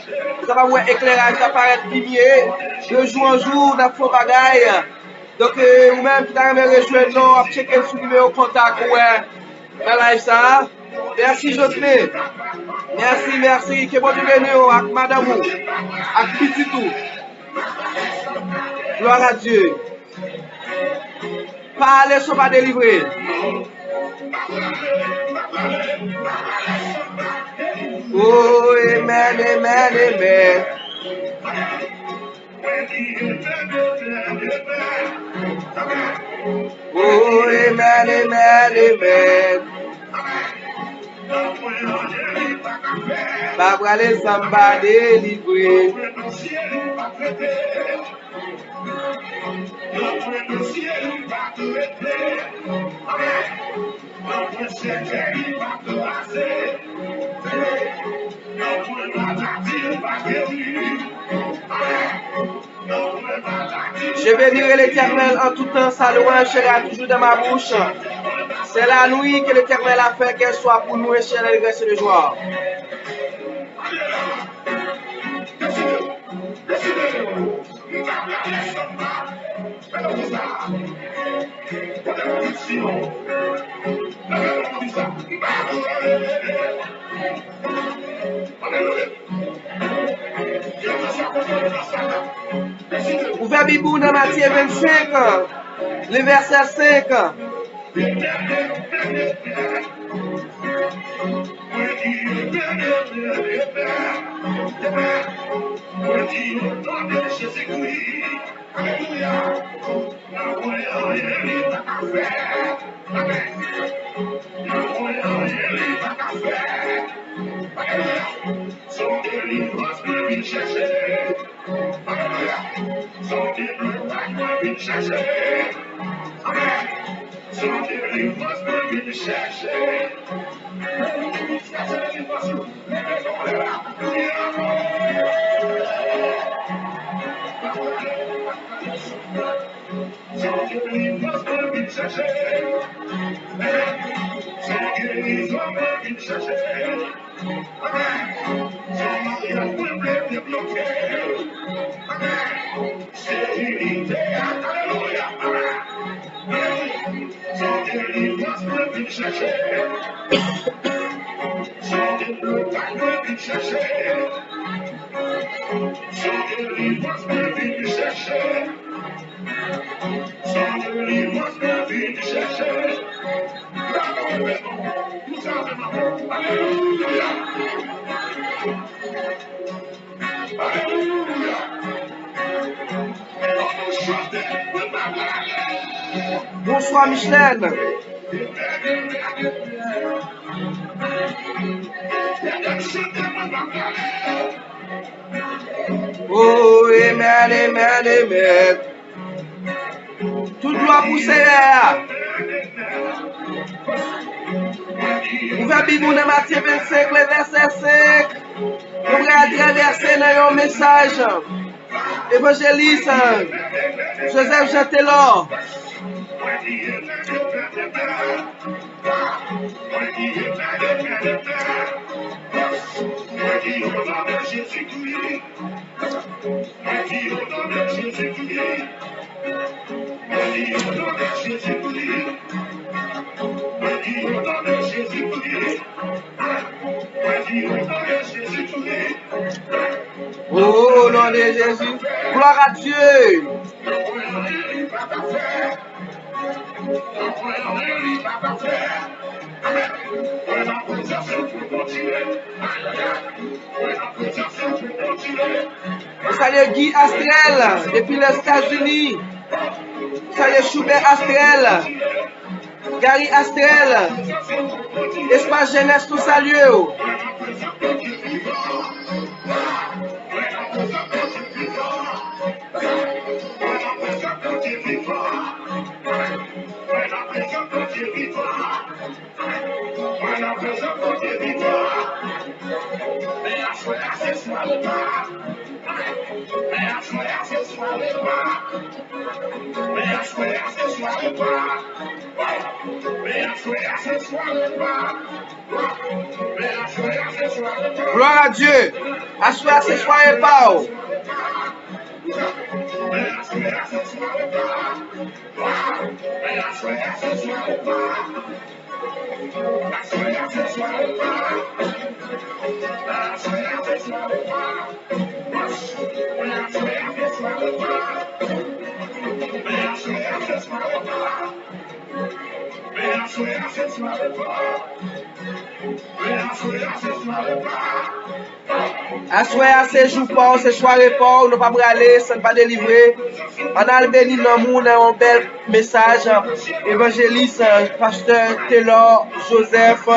va voir éclairage apparaître lumière. De jour en jour, on a fait bagaille. Donc, vous-même qui avez rejoint nous, à checker sur le numéro contact, ouais, dans live ça. Merci, José. Merci. Que bon Dieu bénisse avec madame, avec petit tout. Gloire à Dieu. Parler sont pas délivrés. Oh, amen. Oh, amen. Barbara Lezamba délivré. Je bénirai l'Éternel en tout temps, sa louange sera toujours dans ma bouche. C'est la nuit que l'Éternel a fait, qu'elle soit pour nous échelle et grâce de joie. Ouvrez Bible dans Matthieu 25, le verset 5. Bonsoir Micheline. Oh, amen. Tout doit pousser. Ouvrez Bible dans Matthieu 25, le verset 5. Nous allons traverser dans un message. Évangéliste Joseph Jean-Taylor. Oh, au nom de Jésus. Gloire à Dieu. Salut Guy Astrel, depuis les États-Unis. Salut Schubert Astrel. Gary Astrel. Espace Jeunesse, tout salut. Gloire à Dieu. Assoir ce soir et pas. Assoir ces jours pas, ces soirées pas, nous pas aller, ça ne pas délivrer. On a le béni dans le monde, un bel message. Évangéliste, pasteur Taylor, Joseph,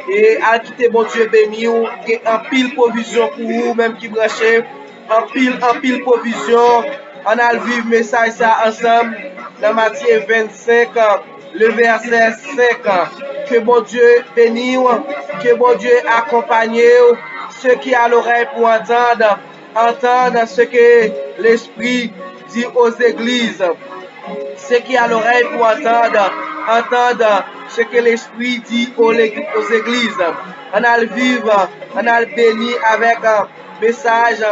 et à quitter bon Dieu béni, en pile provision pour vous, même qui branchez, en pile provision. On a le vivre message ça ensemble dans Matthieu 25, le verset 5. Que bon Dieu bénisse, que bon Dieu accompagne ceux qui ont l'oreille pour entendre ce que l'Esprit dit aux églises. Ceux qui ont l'oreille pour entendre ce que l'Esprit dit aux églises. On a le vivre, on a le béni avec un message,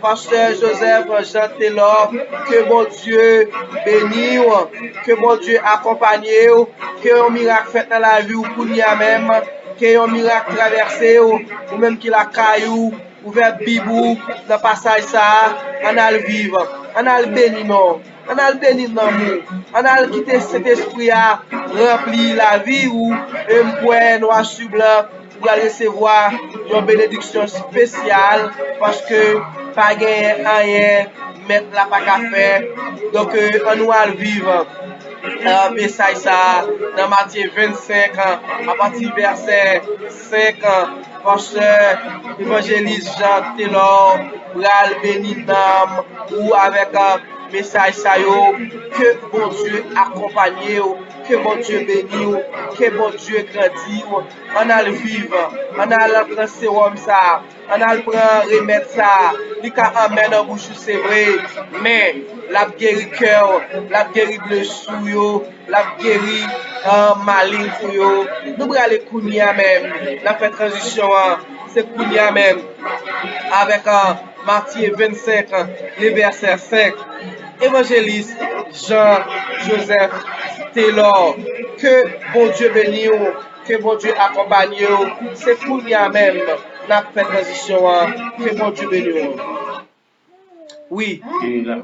pasteur Joseph Jean Taylor. Que bon Dieu bénisse, que bon Dieu accompagne, que un miracle fait dans la vie ou pour nous même, que un miracle traversé ou même qu'il a caillou, ouvert bibou dans le passage ça, on a le vivre, on a le béni non. On a le béni dans l'amour. On a quitté cet esprit à remplir la vie ou un noir sur blanc pour recevoir une bénédiction spéciale parce que pas gagner rien, mettre la pas qu'à faire. Donc, on doit le vivre. Message ça dans Matthieu 25 à partir du verset 5 pasteur évangéliste Jean Taylor pral béni nam ou avec un message ça yo que bon Dieu accompagne que bon Dieu béni que bon Dieu grandit on a le vivre on a le prendre sérum ça on a le prendre remettre ça li ka amène dans bouche c'est vrai mais la guéri cœur la guéri blessure yo la guéri maline pour yo nous bral kounia même la fait transition c'est kounia même avec Matthieu 25 le verset 5 évangéliste Jean-Joseph Taylor que bon Dieu bénisse que bon Dieu accompagne c'est kounia même la fait transition que bon Dieu bénisse. Oui. Et la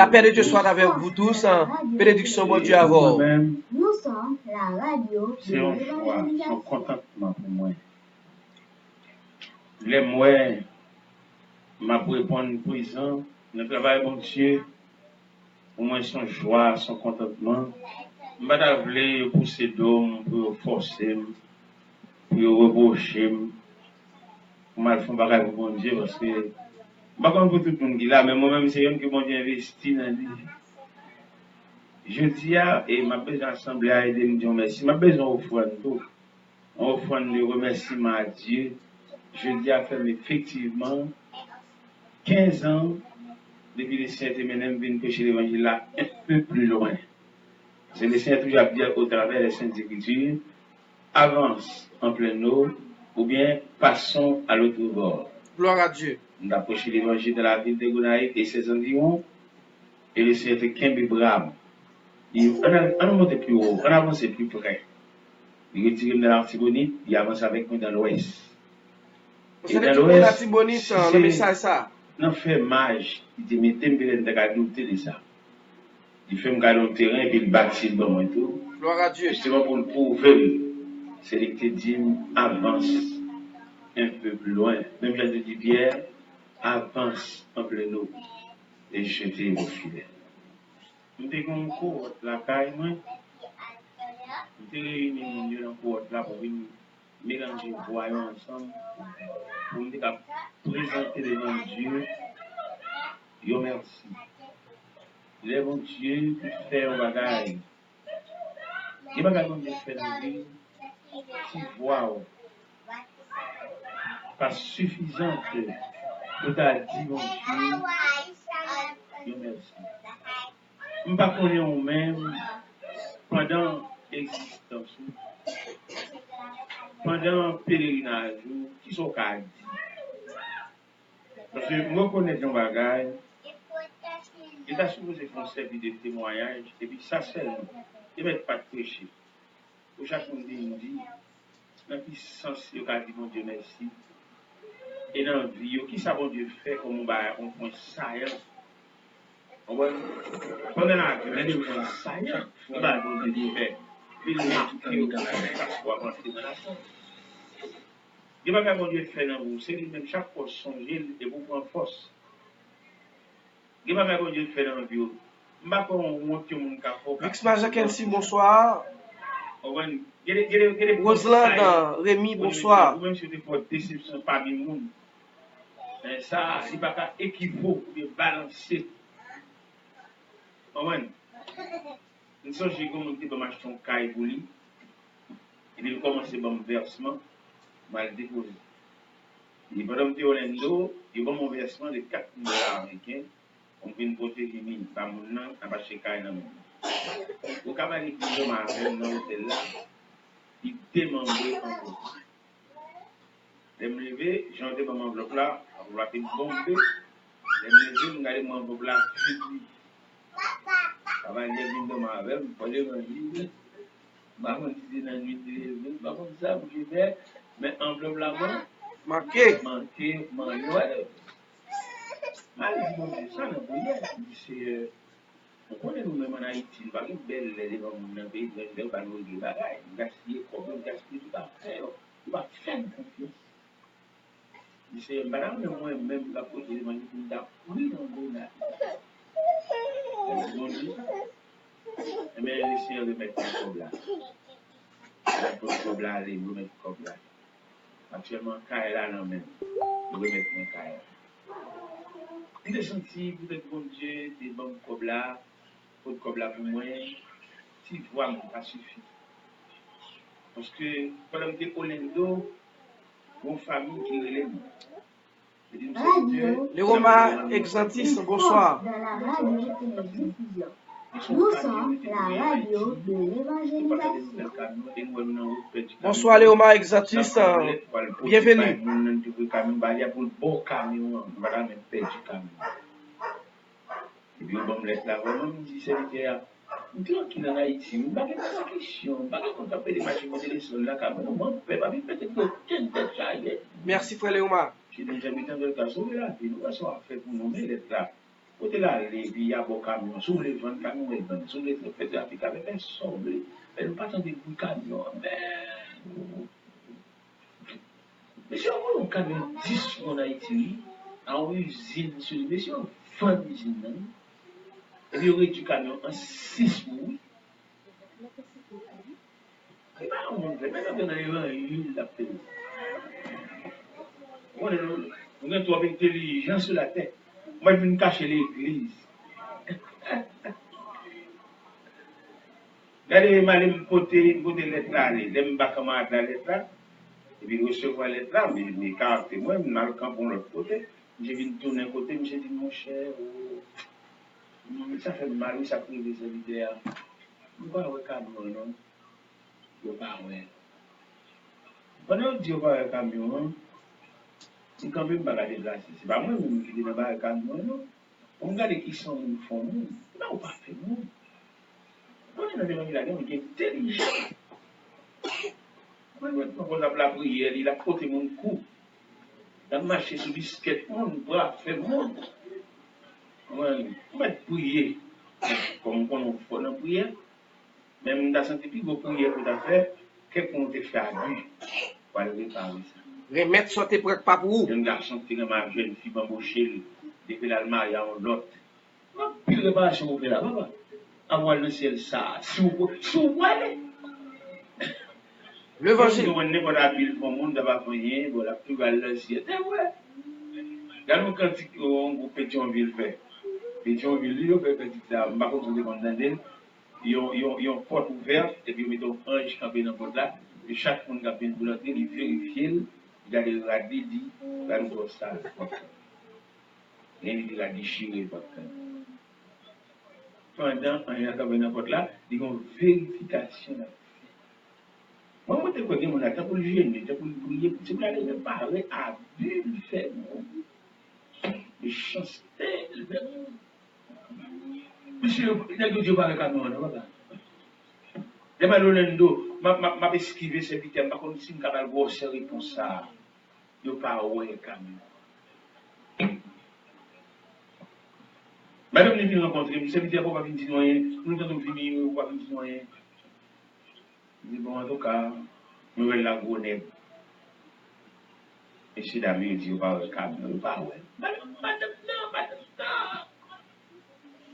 paix de Dieu soit avec vous tous. Bénédiction, bon Dieu, à vous. Nous sommes la radio. C'est un choix, un contentement pour moi. Les mois, m'a pour répondre présent, le travail, bon Dieu, pour moi, son joie, son contentement. Je ne vais pas pousser d'homme pour forcer, pour reprocher, pour mal faire bagage pour bon Dieu, parce que, je ne sais pas pour tout le monde qui est là, mais moi-même, c'est un que bon Dieu investit dans lui. Je dis et ma besoin d'assemblée à aider nous dire merci. Ma besoin d'offrande tout. On offrande de remerciement à Dieu. Je dis à faire effectivement 15 ans depuis le Saint-Emmanuel vient prêcher l'évangile là un peu plus loin. C'est le Seigneur toujours à dire au travers des Saintes Écritures, avance en plein eau ou bien passons à l'autre bord. Gloire à Dieu. On a prêché l'évangile dans la ville de Gonaïves et ses environs et le Seigneur fait qu'un Braham. On a monté plus haut, on a avancé plus près. Il retire dans l'Artibonite, il avance avec moi dans l'ouest. Et dans l'ouest, l'Artibonite, le message ça. Non, fait mage, il dit, mais t'aimes bien de douter de ça. Il fait me garder un terrain et puis il bâtit dans moi tout. Gloire à Dieu. Justement pour le prouver, c'est lui qui dit, avance un peu plus loin. Même là, je dis, Pierre, avance en plein eau et jetez vos filets. Nous avons un cours la caille, moi. Nous avons réuni un cours là pour venir mélanger voyons ensemble pour nous présenter devant Dieu. Yo merci. Devant Dieu pour faire un bagage. Il n'y a pas de Dieu fait dans la vie. Si voix pas suffisante Tout a dit, mon Dieu, Dieu merci. Je ne sais pas qu'on est nous-mêmes pendant l'existence, pendant le pèlerinage, qui sont qu'à dire. Parce que moi, je connais un bagage, il a supposé faire un service de témoignage, et puis ça, c'est il ne va pas prêcher. Pour chaque monde, il dit, dans la puissance, il a dit, mon Dieu, merci. Et dans la vie, qui ça, mon Dieu, fait comme on prend ça, pendant la vie, on prend ça, on va bon Dieu faire. Puis il a tout créé dans la vie, pour avancer dans la vie. Il ne va pas bon Dieu faire dans vous, c'est lui-même, chaque fois, songer et vous prendre force. Il ne va pas bon Dieu faire dans la vie. Vix Majakensi, bonsoir. Rosland, Rémi, bonsoir. Même si tu fais déception parmi le monde, ça, il ne va pas équivaut de balancer. Nous sommes chez commenté pour m'acheter un caille pour lui. Il a commencé par mon versement, mal déposé. Il va me dire Orlando, il va mon versement de $4 américains. On vient de voter qui mine, pas mon nom, à pas chez caille dans le monde. Au cabaret qui m'a fait dans l'hôtel là, il demandait encore. Je me lever, j'ai enlevé mon enveloppe là, on va faire bomber. Je me lever, je regarde mon enveloppe là, ça va aller vite dans ma veille, je vais aller vite. Bah, on dit dans la nuit, pas comme ça, vous dites, mais enveloppe là-bas, Manqué. manqué, mal, bon, ça, non, c'est. On connaît nous-mêmes en Haïti, pas une belle devant mon pays, je vais pas nous dire, gaspiller, problème, gaspiller, tout à fait, tu vas faire confiance. C'est madame, moi-même, la pose des manipulations d'appuyer dans le là. Mais essayez de mettre un cob là. Un cob là, allez, vous mettez cob là. Actuellement, caille là, non, même. Vous mettez un caille. Il est senti, vous êtes bon Dieu, des bons cob là, pour le cob là pour moi, si voix, ça suffit. Parce que, pendant que Orlando, mon famille qui relève. Radio. Les Romains Exantis, bonsoir. Dans la radio et les diffusions. Nous sommes la radio de l'évangélisation. Bonsoir Léoma Exantis, bienvenue. Et puis, on va me laisser là, on me dit, c'est qui en Haïti, on va pas de question, on va pas de machines de sol là, quand même, on peut pas peut-être que Merci frère Léoma. j'ai déjà mis dans le cas, sauver la vie, nous allons faire pour nous mettre là. Côté là, les il y a beau camion, sur les 20 camions, sur les fait trafic avec un sombre, mais nous pas tant de camions, mais si on voit un camion 10 en Haïti, en usine, mais si on fait une usine, et puis, il y aurait du camion en 6 mois. Et bien, on a eu la paix. On est trop intelligent sur la tête. Moi, je viens cacher l'église. Regardez, je vais me lettre là, je vais me battre la lettre là, et puis recevoir la lettre là, mais carte, moi, je vais me camp pour l'autre côté. Je viens tourner un côté, je dis, mon cher, ça fait mal, ça prive des solitaires. Je ne vais pas camion, non? Je ne vais pas. Pendant que je vais pas camion, c'est quand même pas la déplacer. C'est pas moi qui dis dans le camion, non? On regarde qui sont les fonds, là, on pas fait, non? On est dans des gens qui sont intelligents. On a la prière, il a porté mon cou. Il a marché sur le disquette, mon bras fait mon. On va prier. Comme on fait la prière, même dans la santé, puis vous priez pour ta faire, quelqu'un te fait à lui. Pour aller réparer ça. Remettre sur tes prêts pas pour vous. Un garçon qui est ma jeune fille, m'embaucher, depuis l'Allemagne, il y a un autre. Puis réparation, vous faites là, papa. Avoir le ciel, ça. Si vous allez. L'évangile. On n'est pas la ville pour le monde, d'avoir rien, pour la plus belle le ciel. C'est vrai. Quand on Pétionville fait, Pétionville, il fait petit ça, je ne sais pas si ils ont porte ouverte, et puis ils ont un ange campé dans le porte là, et chaque monde qui a une boulette, il vérifie, il a des radis, dit, il a une grosse salle. il a déchiré le porte. Pendant un an, n'importe là, il y a une vérification. Moi, je crois que mon attend pour le gêner, pour le prier, pour se aller parler à Bible, fait de chanter. Monsieur, il a dit parler à moi, non? Je m'a esquivé ce thème, par contre, si je vais voir ces réponses, je ne vais pas voir quand même. Madame, nous venons rencontrer, je ne sais pas venir dire rien, nous avons fini, nous ne venir dire rien. Je dis, bon, en tout cas, nous allons la goûter. Et si David dit, on va voir quand même, je ne vais pas voir. Madame, non.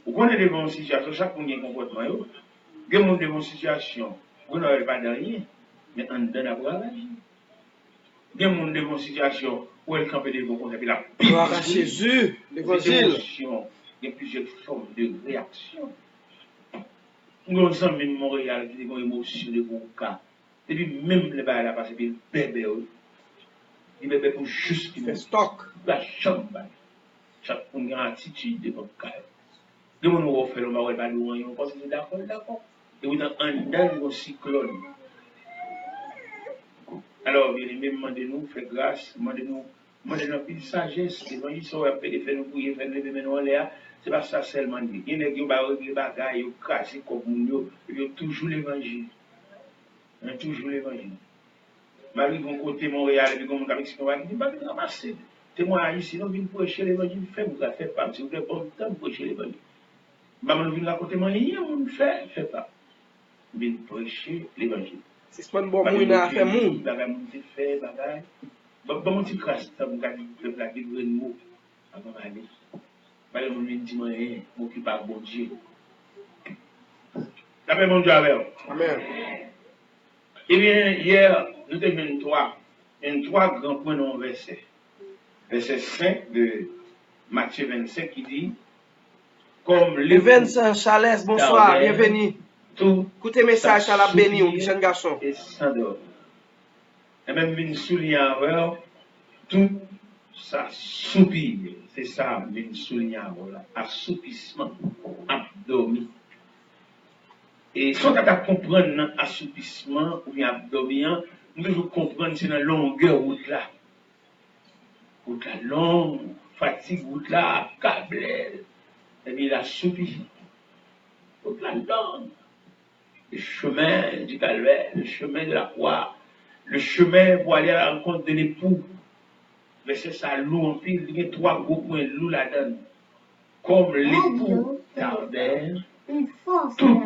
Vous connaissez des bonnes situations, chaque monde a un comportement. Il y a des bonnes situations, vous n'avez pas de rien, mais on donne à voir. Il y a des bonnes situations où elle campe des bons conseils, puis la gloire à Jésus, l'évangile. Il y a plusieurs formes de réaction. Nous sommes même Montréal qui ont une émotion de bon cas. Et puis même les bails là, parce que le bébé, il bébé pour juste fait stock. La chambre, chaque monde a une attitude de bon cas. De mon nouveau fait, on va pas nous, on pense que c'est d'accord. Et vous avez un dernier cyclone. Alors, il est même demandé-nous, fait grâce, demandez-nous une sagesse, l'évangile soit appelé, fait nous prier, fait lever nous en l'air. C'est pas ça seulement. Il y a des bagailles, ils cassent comme nous, ils ont toujours l'évangile. Toujours l'évangile. Marie, vont côté Montréal, et puis comme on a dit, on dit, pas de ramasser. Témoin ici, nous venons prêcher l'évangile, vous faites pas, si vous n'avez pas le temps de prêcher l'évangile. Nous venons à côté moyen, on fait pas. Nous venons prêcher l'évangile. C'est pas bon mouille à faire mou. Bagay fait, bagay. Bon, mon petit crasse, ça me garde la livre de mots avant d'aller. Bagay, mon dit, moi, m'occupe à bon Dieu. La paix, mon Dieu, avec vous. Amen. Eh bien, hier, nous avons trois grands points dans le verset. Verset 5 de Matthieu 25 qui dit, comme le Vincent Chalès, bonsoir, bienvenue. Écoutez message à la béni, ou jeune garçon. Et s'endort. Et même une souligne avec tout ça soupir. C'est ça, une souligne avec assoupissement, abdomen. Et sans qu'à comprendre assoupissement ou bien abdomen, nous devons comprendre c'est dans la longueur route là. Route là longue, fatigue route là, câblé. Et bien il assoupit. Route là longue. Le chemin du calvaire, le chemin de la croix, le chemin pour aller à la rencontre de l'époux. Mais c'est ça, loup en pile, il y a trois gros points loup là-dedans. Comme l'époux tardait, tout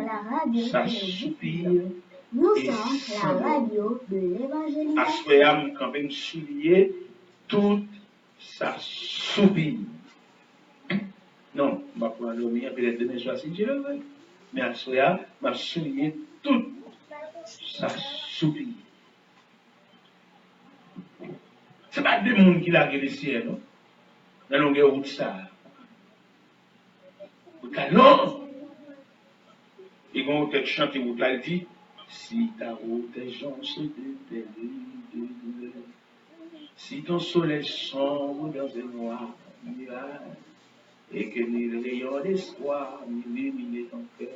ça soupire. Nous sommes la radio de l'évangile. Assoyam, quand même soulier, tout ça soupire. Non, je vais pouvoir dormir peut-être demain soir si Dieu le veut. Mais à cela, m'a souligné tout ça soupir. Ce n'est pas des gens qui larguent le ciel, non? Dans la longueur route ça. Non! Ils vont peut-être chanter route là, il dit, si ta route est jonche de périls, si ton soleil sombre dans un noir nuage, et que ni le rayon d'espoir n'illumine ton cœur,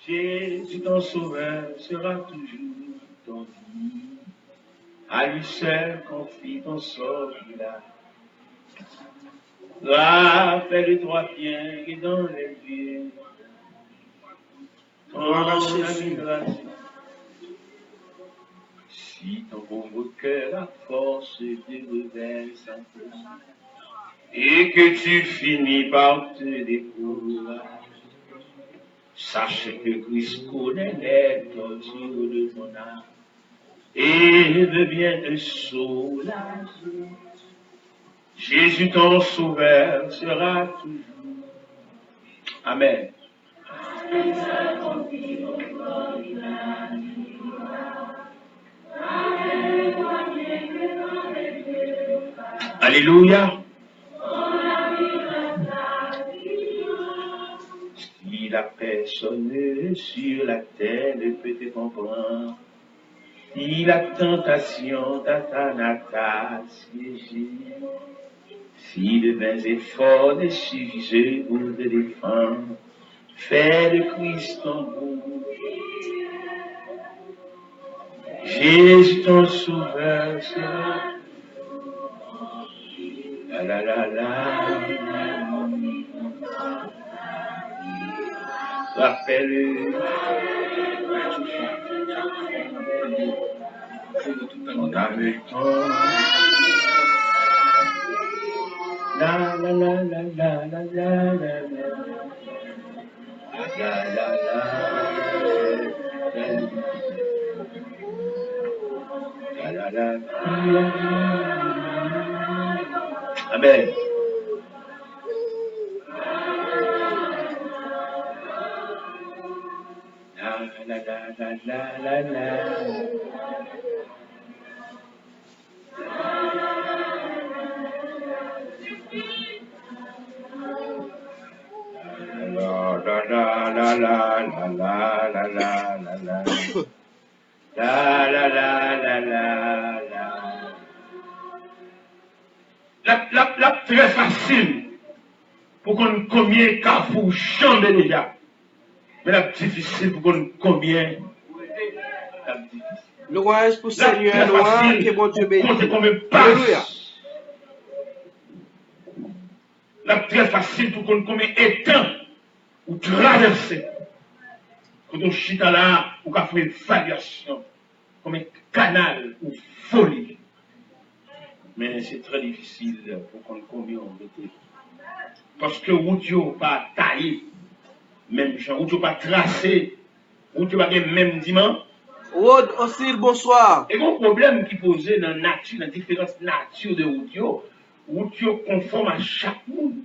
Jésus ton sauveur sera toujours ton guide. À lui seul confie ton sort qu'il a. Rappelle-toi bien que dans les vieux, ton ami grâce, si ton pauvre cœur a force de reverse un peu, et que tu finis par te décourager, sache que Christ connaît les tortures de ton âme et veut bien te soulager. Jésus ton sauveur sera toujours. Amen. Alléluia. Si la personne sur la terre ne peut te comprendre, si la tentation t'atteint à t'assiéger, Si de vains efforts ne suffisaient pour te défendre, fais de Christ ton bouc. Jésus ton sauveur sera. La la la la. Rappelle-le. Ton âme ton. La la la la la la la la la. La la la la la. Amen. La la la la la la. La la la la la la la la la la. La la la la la la. La très facile pour qu'on combien Carrefour chante déjà. Mais la difficile pour qu'on combien. Louange pour Seigneur, louange que bon Dieu bénit. Alléluia. La très facile pour qu'on combien étant ou traverser. Quand on chita là, ou qu'on fait une variation, comme un canal ou folie. Mais c'est très difficile pour qu'on combien on mette. Parce que route n'est pas taillé, même genre, route n'est pas tracé, route n'est pas même dimanche. Rod, aussi, bonsoir. Et mon problème qui posait dans la nature, dans la différence nature de route conforme à chaque monde.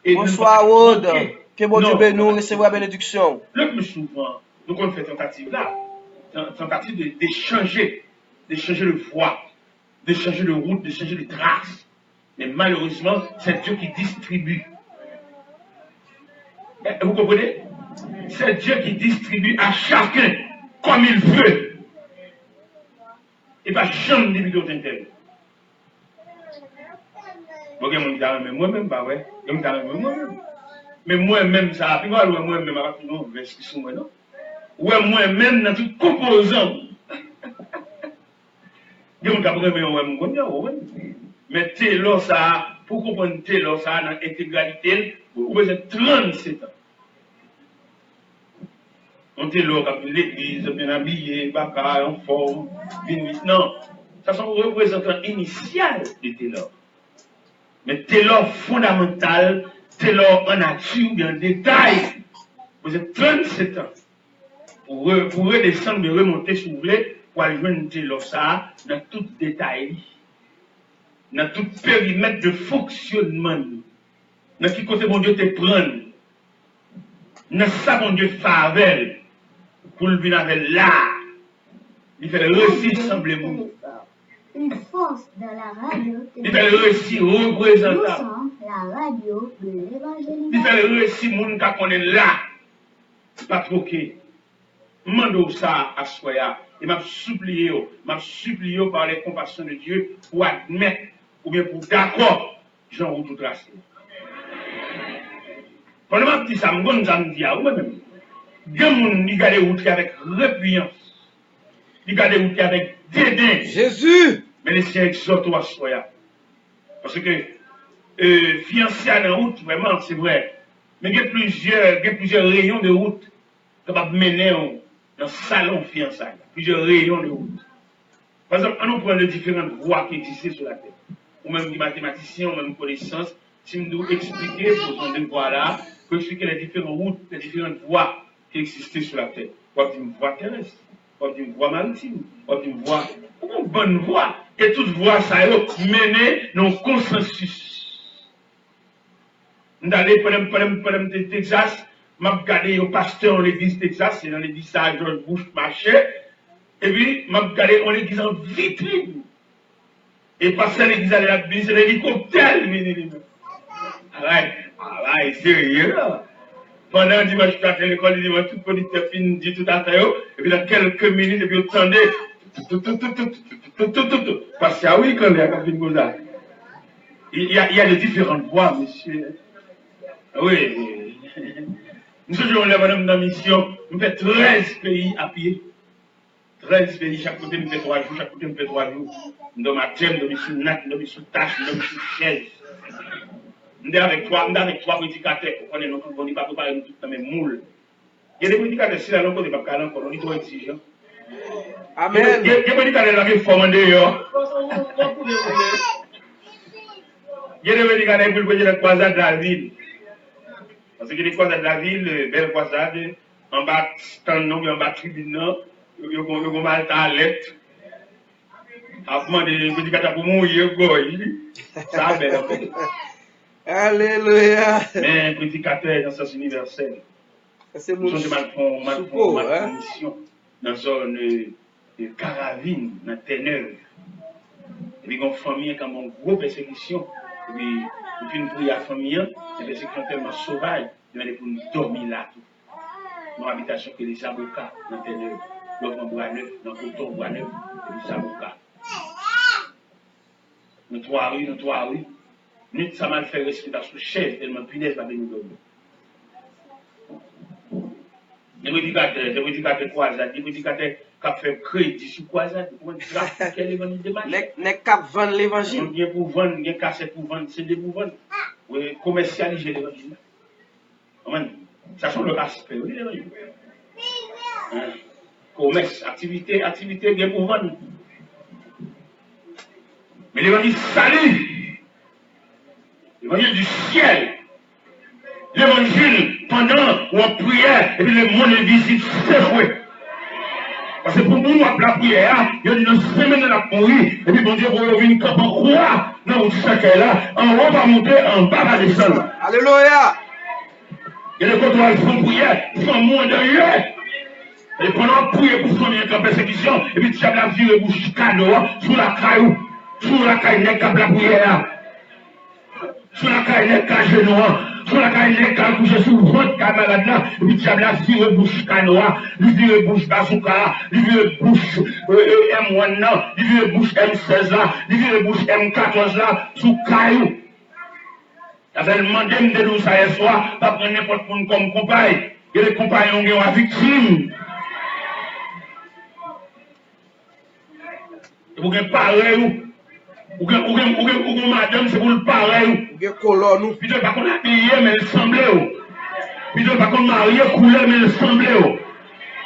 Bonsoir, Rod. Que bon Dieu bénisse, nous recevons la bénédiction. Le plus souvent, nous on fait tentative là, tentative d'échanger de voie, d'échanger de route, d'échanger de traces. Mais malheureusement, c'est Dieu qui distribue. Vous comprenez? C'est Dieu qui distribue à chacun comme il veut. Et pas jamais de vidéo d'intérêt. Moi-même, bah ouais. Mais moi-même, ça a pris moi-même, non, excuse-moi, non. Ouais, moi-même, dans tout composant. Mais t'es là, ça, pour comprendre t'es là, ça, dans l'intégralité, vous besoin de 37 ans. On était là, comme l'église, bien habillé, baka, en forme, vite. Non, ça sont représentants initial de Taylor. Mais Taylor fondamental, Taylor en nature, bien en détail. Vous êtes 37 ans. Pour redescendre, de remonter, si vous voulez, pour aller joindre Taylor ça, dans tout détail, dans tout périmètre de fonctionnement, dans qui côté mon Dieu te prendre, dans ça mon Dieu favelle. Pour le venir avec l'art, il fait le récit semble-moi. Une force dans la radio. Il fait le récit représentable. La radio de l'évangile. Il fait le récit moun ka connaît là. Pas troqué. Mando ça à soya. Et m'a supplié par les compassions de Dieu pour admettre ou bien pour d'accord Jean ou tout tracé. Pendant m'a dit ça, me dit à vous-même. Gen moun li gade route avec répugnance. Li gade route avec dédain. Jésus! Mais les siens exhortent à soya. Parce que fiancé dans route, vraiment, c'est vrai. Mais il y a plusieurs rayons de route capables de mener dans le salon fiançailles. Plusieurs rayons de route. Par exemple, on nous prend les différentes voies qui existent sur la terre. Ou même des mathématiciens, ou même connaissances. Si nous devons expliquer pour son devoir là, pour expliquer les différentes routes, les différentes voies qui existaient sur la terre. On va dire une voie terrestre, on va dire une voie maritime, on va dire une voie, une bonne voie. Et toute voie, ça a mené dans le consensus. Nous allons pendant le Texas, je regardé au pasteur en l'église Texas, c'est dans l'église ça, George Bush marchait, et puis je regardé en l'église en vitrine. Et passer à l'église à l'église, c'est l'hélicoptère, ah, sérieux là. Pendant dimanche, je suis à l'école, il dit, tout le monde fini, dit tout à l'heure, et puis dans quelques minutes, et puis on attendait, parce que oui, quand il y a fini comme ça. Il y a de différentes voies, monsieur. Oui. Nous sommes là, madame, dans la mission. Nous faisons 13 pays à pied. 13 pays, chaque côté, nous fait 3 jours, chaque côté, nous fait 3 jours. Nous sommes à thème, nous sommes sous natte, nous sommes sous tâche, nous sommes sous chaise. Nous sommes avec 3 prédicateurs. On est notre bon, il va préparer nous tout dans les moules. Il y a des prédicateurs, si là, on ne peut pas aller encore, on est trop exigeant. Amen. Il y a des prédicateurs qui font d'ailleurs. Il y a des prédicateurs qui font la croisade de la ville. Parce que les croisades de la ville, belle croisade, en bas stand, en bas tribune, il y a mal à lettre. Avant de prédicateurs pour mourir, ça belle. Alléluia. Mais un prédicateur dans le sens universel. C'est Nous sommes mal en mission dans la zone de Caravine, dans Ténèbres. Et puis, une famille qui a une grosse persécution. Et puis, une prière à la famille, une persécution tellement sauvage, il y a pour nous dormir là. Dans l'habitation que les avocats dans Ténèbres, l'autre en bois neuf, dans le coton bois neuf, et les avocats. Nous 3 rues. Nous, ça m'a fait respirer sous chaise, tellement punaise va venir dormir. Des prédicateurs croisades, des prédicateurs qui fait crédit sur croisade, quel évangile de marché? Les cap vendent l'évangile. Il y a pour vendre, il y a cassé pour vendre, c'est des pour vendre. Oui, commercialiser l'évangile. Ça sont le aspect, oui, l'évangile. Commerce, activité, bien pour vendre. Mais l'évangile salut, l'évangile du ciel. L'évangile, pendant ou en prière, et puis le monde visite, c'est vrai. Parce que pour nous, la prière, il y a une semaine de la mourir, et puis bon Dieu, pour venir comme en croix, dans le sac là, en haut va monter, en bas va descendre. Alléluia. Et le côté où ils font prière, ils font moins de rien. Et pendant prier pour son la persécution, et puis tu as la vie de bouche cadeau, sous la caillou, n'est qu'à la prière. Sous la caillou, n'est qu'à genou. Sur la caille, quand couché sur votre camarade là, et puis tu as la vire bouche canoa, lui vire bouche bazooka, lui vire bouche M1 là, lui vire bouche M16 là, lui vire bouche M14 là, sous caillou. Il avait demandé de nous ça hier soir, pas prendre n'importe qui comme compagne. Et les compagnons qui ont victime. Et vous avez parlé ou madame, c'est pour le pareil. Ou bien colonne. Puis pas qu'on habillé, mais il semblait. Puis pas qu'on marié, coulé, mais il semblait.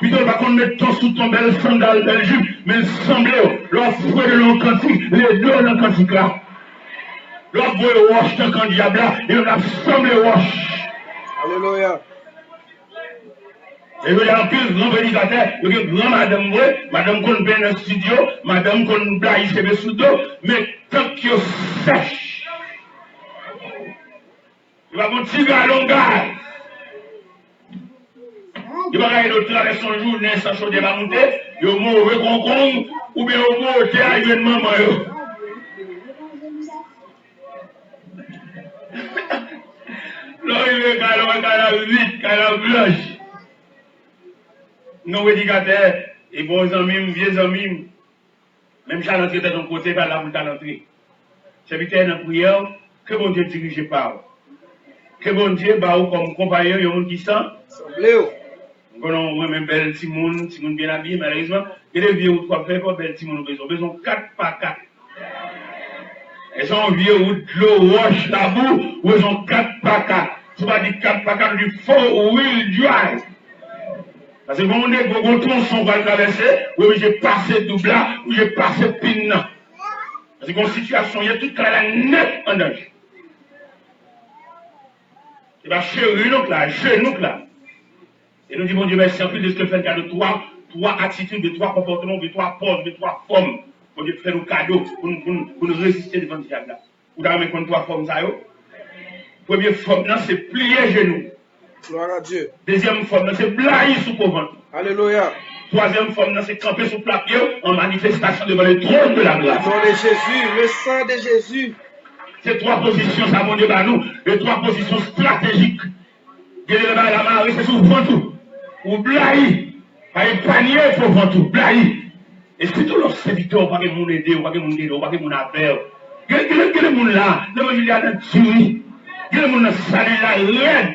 Puis pas qu'on met ton sous ton bel sandal, belle jupe, mais il semblait. L'offre de l'encantique, les deux l'encantique là. L'offre de wash dans le diable là, et on a semblé wash. Alléluia. Et vous avez un peu grand prédicateur, vous avez grand madame, madame qu'on vient dans le studio, madame qu'on blague chez sous dos, mais tant qu'il sèche, il va continuer à longueur. Il va aller de traverser son journée sans chaud de la montée, il va mauvais concombre, ou bien au mot au arrivé de maman. Là, il veut qu'elle a vite, qu'elle a blanche. Nos prédicateurs, et bons amis, vieux amis, même si l'entrée de ton côté, pas là pour l'entrée. Serviteur dans la prière, que bon Dieu dirige par. Que bon Dieu, bah, comme compagnon, il y a un monde qui sent. Nous même belle Timon bien habillé, malheureusement, il y a des vieux ou trois frères, pas belle Timon, ils ont besoin 4 par 4. Ils ont vieux ou de l'eau, wash, la boue, ou ils ont 4 par 4. Tu vas dire 4 par 4 du faux wheel drive. Parce que quand on est gros tronçon va traverser, oui, j'ai passé double là, ou j'ai passé pin là. Parce que dans une situation, il y a toute la net en danger. Et bien, chez nous là. Et nous disons, Dieu merci, en plus de ce que fait le cas de 3 attitudes, de 3 comportements, de 3 poses, de 3 formes. Pour Dieu faire nos cadeaux, pour nous résister devant le diable là. Vous avez mis 3 formes ça, yo. Première forme, c'est plier genoux. Gloire à Dieu. Deuxième forme, c'est blayer sous le ventre. Alléluia. Troisième forme, c'est camper sous plat pied en manifestation devant le trône de la grâce. Le nom de Jésus, le sang de Jésus. Ces 3 positions, ça mon Dieu, bah nous, les 3 positions stratégiques. La marée, c'est sous le ventre. Ou blayer. Pas un panier, il faut ventre. Blayer. Et si tous leurs serviteurs, pas que mon aider, pas que mon aider, pas que mon affaire. Il y a des gens là, l'évangile a dans tuerie. Il y a des gens qui saluent la reine.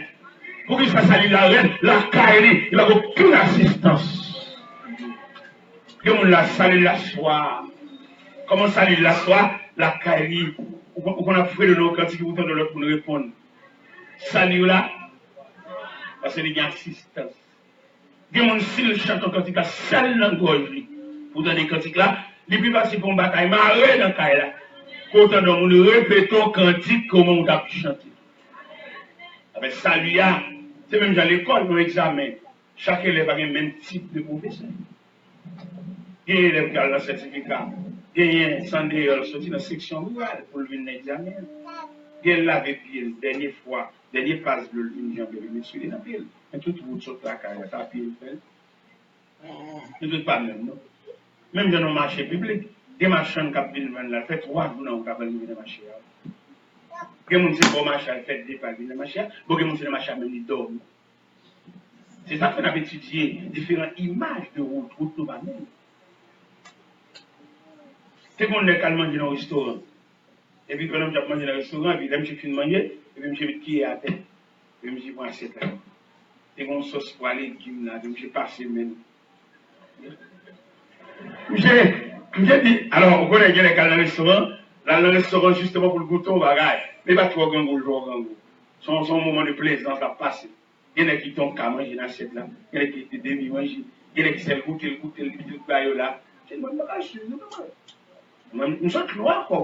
Pour qu'il soit salué la reine, la caille, il n'a aucune assistance. Il y a des gens là saluent la soie. Comment saluer la soie? La caille. Ou qu'on a fait de nos cantiques, ou de l'autre pour nous répondre. Salut là, parce qu'il y a assistance. Il y a des gens qui chantent un cantique à seul langage. Pour donner des cantiques là, il peut passer pour une bataille, marrer dans la caille là. Quand nous répétons cantique, comment on a pu chanter. Avec salut là, c'est même dans l'école, nos examens. Chaque élève a le même type de professeur. Il y a un élève qui a le certificat. Il y a un sondeur sorti dans la section rurale pour le venir examiner. Il y a lavé pied, dernière fois, dernière passe de l'union de l'université dans la pile. Et tout le monde saute la carrière, ça a pile fait. Ne doute pas même, non? Même dans nos marchés publics, des marchands qui ont venu là, fait 3 jours dans le cabal de marché. Il y a des gens qui ont fait des pas de marché, il y a des gens qui ont marché même dormi. C'est ça qu'on a étudié différentes images de route nous va même. C'est qu'on est calmement dans un restaurant. Et puis, quand on a mangé dans un restaurant, et puis, là, je finis de manger, et puis, je me qui est à terre. Et puis, je prends assiette là. Et qu'on sauce pour aller légumes là, donc, je passe même. J'ai dit, alors, on connaît les cas dans le restaurant, dans le restaurant, justement, pour le goûter, on va regarder. Mais pas trop grand goût, genre grand goût. Son moment de plaisance à passer. Il y en a qui tombent qu'à manger dans l'assiette là. Il y en a qui étaient demi-mangés. Il y en a qui s'est goûté, le baillot là. C'est une bonne bagage, c'est une bonne bagage. Nous sommes loin, quoi.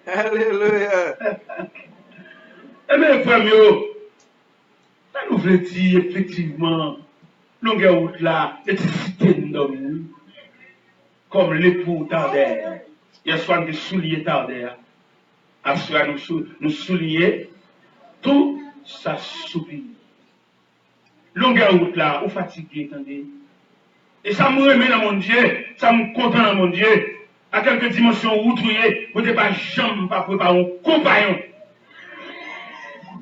Alléluia. Eh bien, frère, ça nous veut dire, effectivement, longueur route là, c'est cité d'homme, comme l'époux Tardaire. Il y a soit des souliers Tardaire. Après, nous souliers, tout ça soupir. Longueur route là, ou fatigué, attendez. Et ça me remet dans mon Dieu, ça me content dans mon Dieu. À quelques dimensions routouillées, vous n'êtes pas jamais pas préparé un compagnon.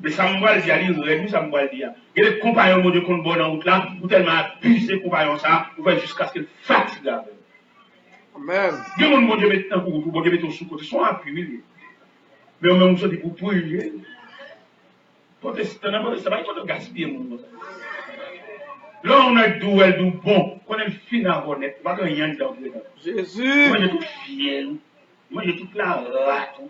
Mais ça me va le dire, ça me va le dire. Et les compagnons, mon Dieu, qu'on bon en route là, vous tellement abusé compagnons ça, vous faites jusqu'à ce qu'ils fatiguent. Amen. Dieu, mon Dieu, maintenant, vous Dieu, mettez au sous-côté, sont appuyés. Mais on même dit pour prier. Protestant, ça va être gaspiller mon Dieu. Là, on a du bon, on est fin à honnête, pas rien dedans. Jésus. Moi, j'ai tout fier, moi, j'ai toute la rate.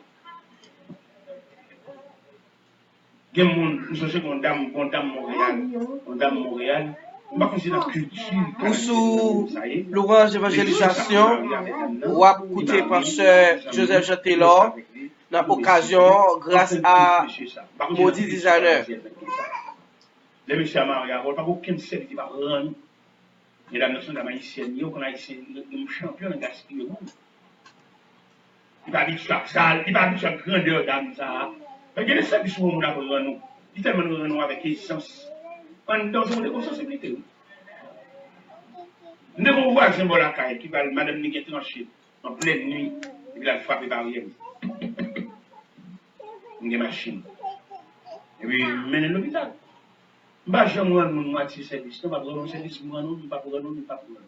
Il y a des gens qui ont dame Montréal. On va considérer la culture. Pour sous l'orange d'évangélisation, ou à écouter pasteur Joseph Jean Taylor, dans l'occasion, grâce à Maudit Designer. Les messieurs Maria, il n'y a pas aucun service qui va rendre. Et la nation haïtienne, il y a un champion de gaspiller. Il va habituer à ça, il va habituer à grandeur d'âme. Il y a des services qui vont nous rendre. Il tellement nous rendre avec essence. Dans une sensibilité. Nous devons voir un symbole à Caille qui va Madame Miguel trancher en pleine nuit et puis la frapper par rien. Une machine. Et puis, mener l'hôpital. Je ne vais jamais rendre moitié service. Je ne vais pas rendre service pour nous, je ne vais pas rendre nous, je ne vais pas rendre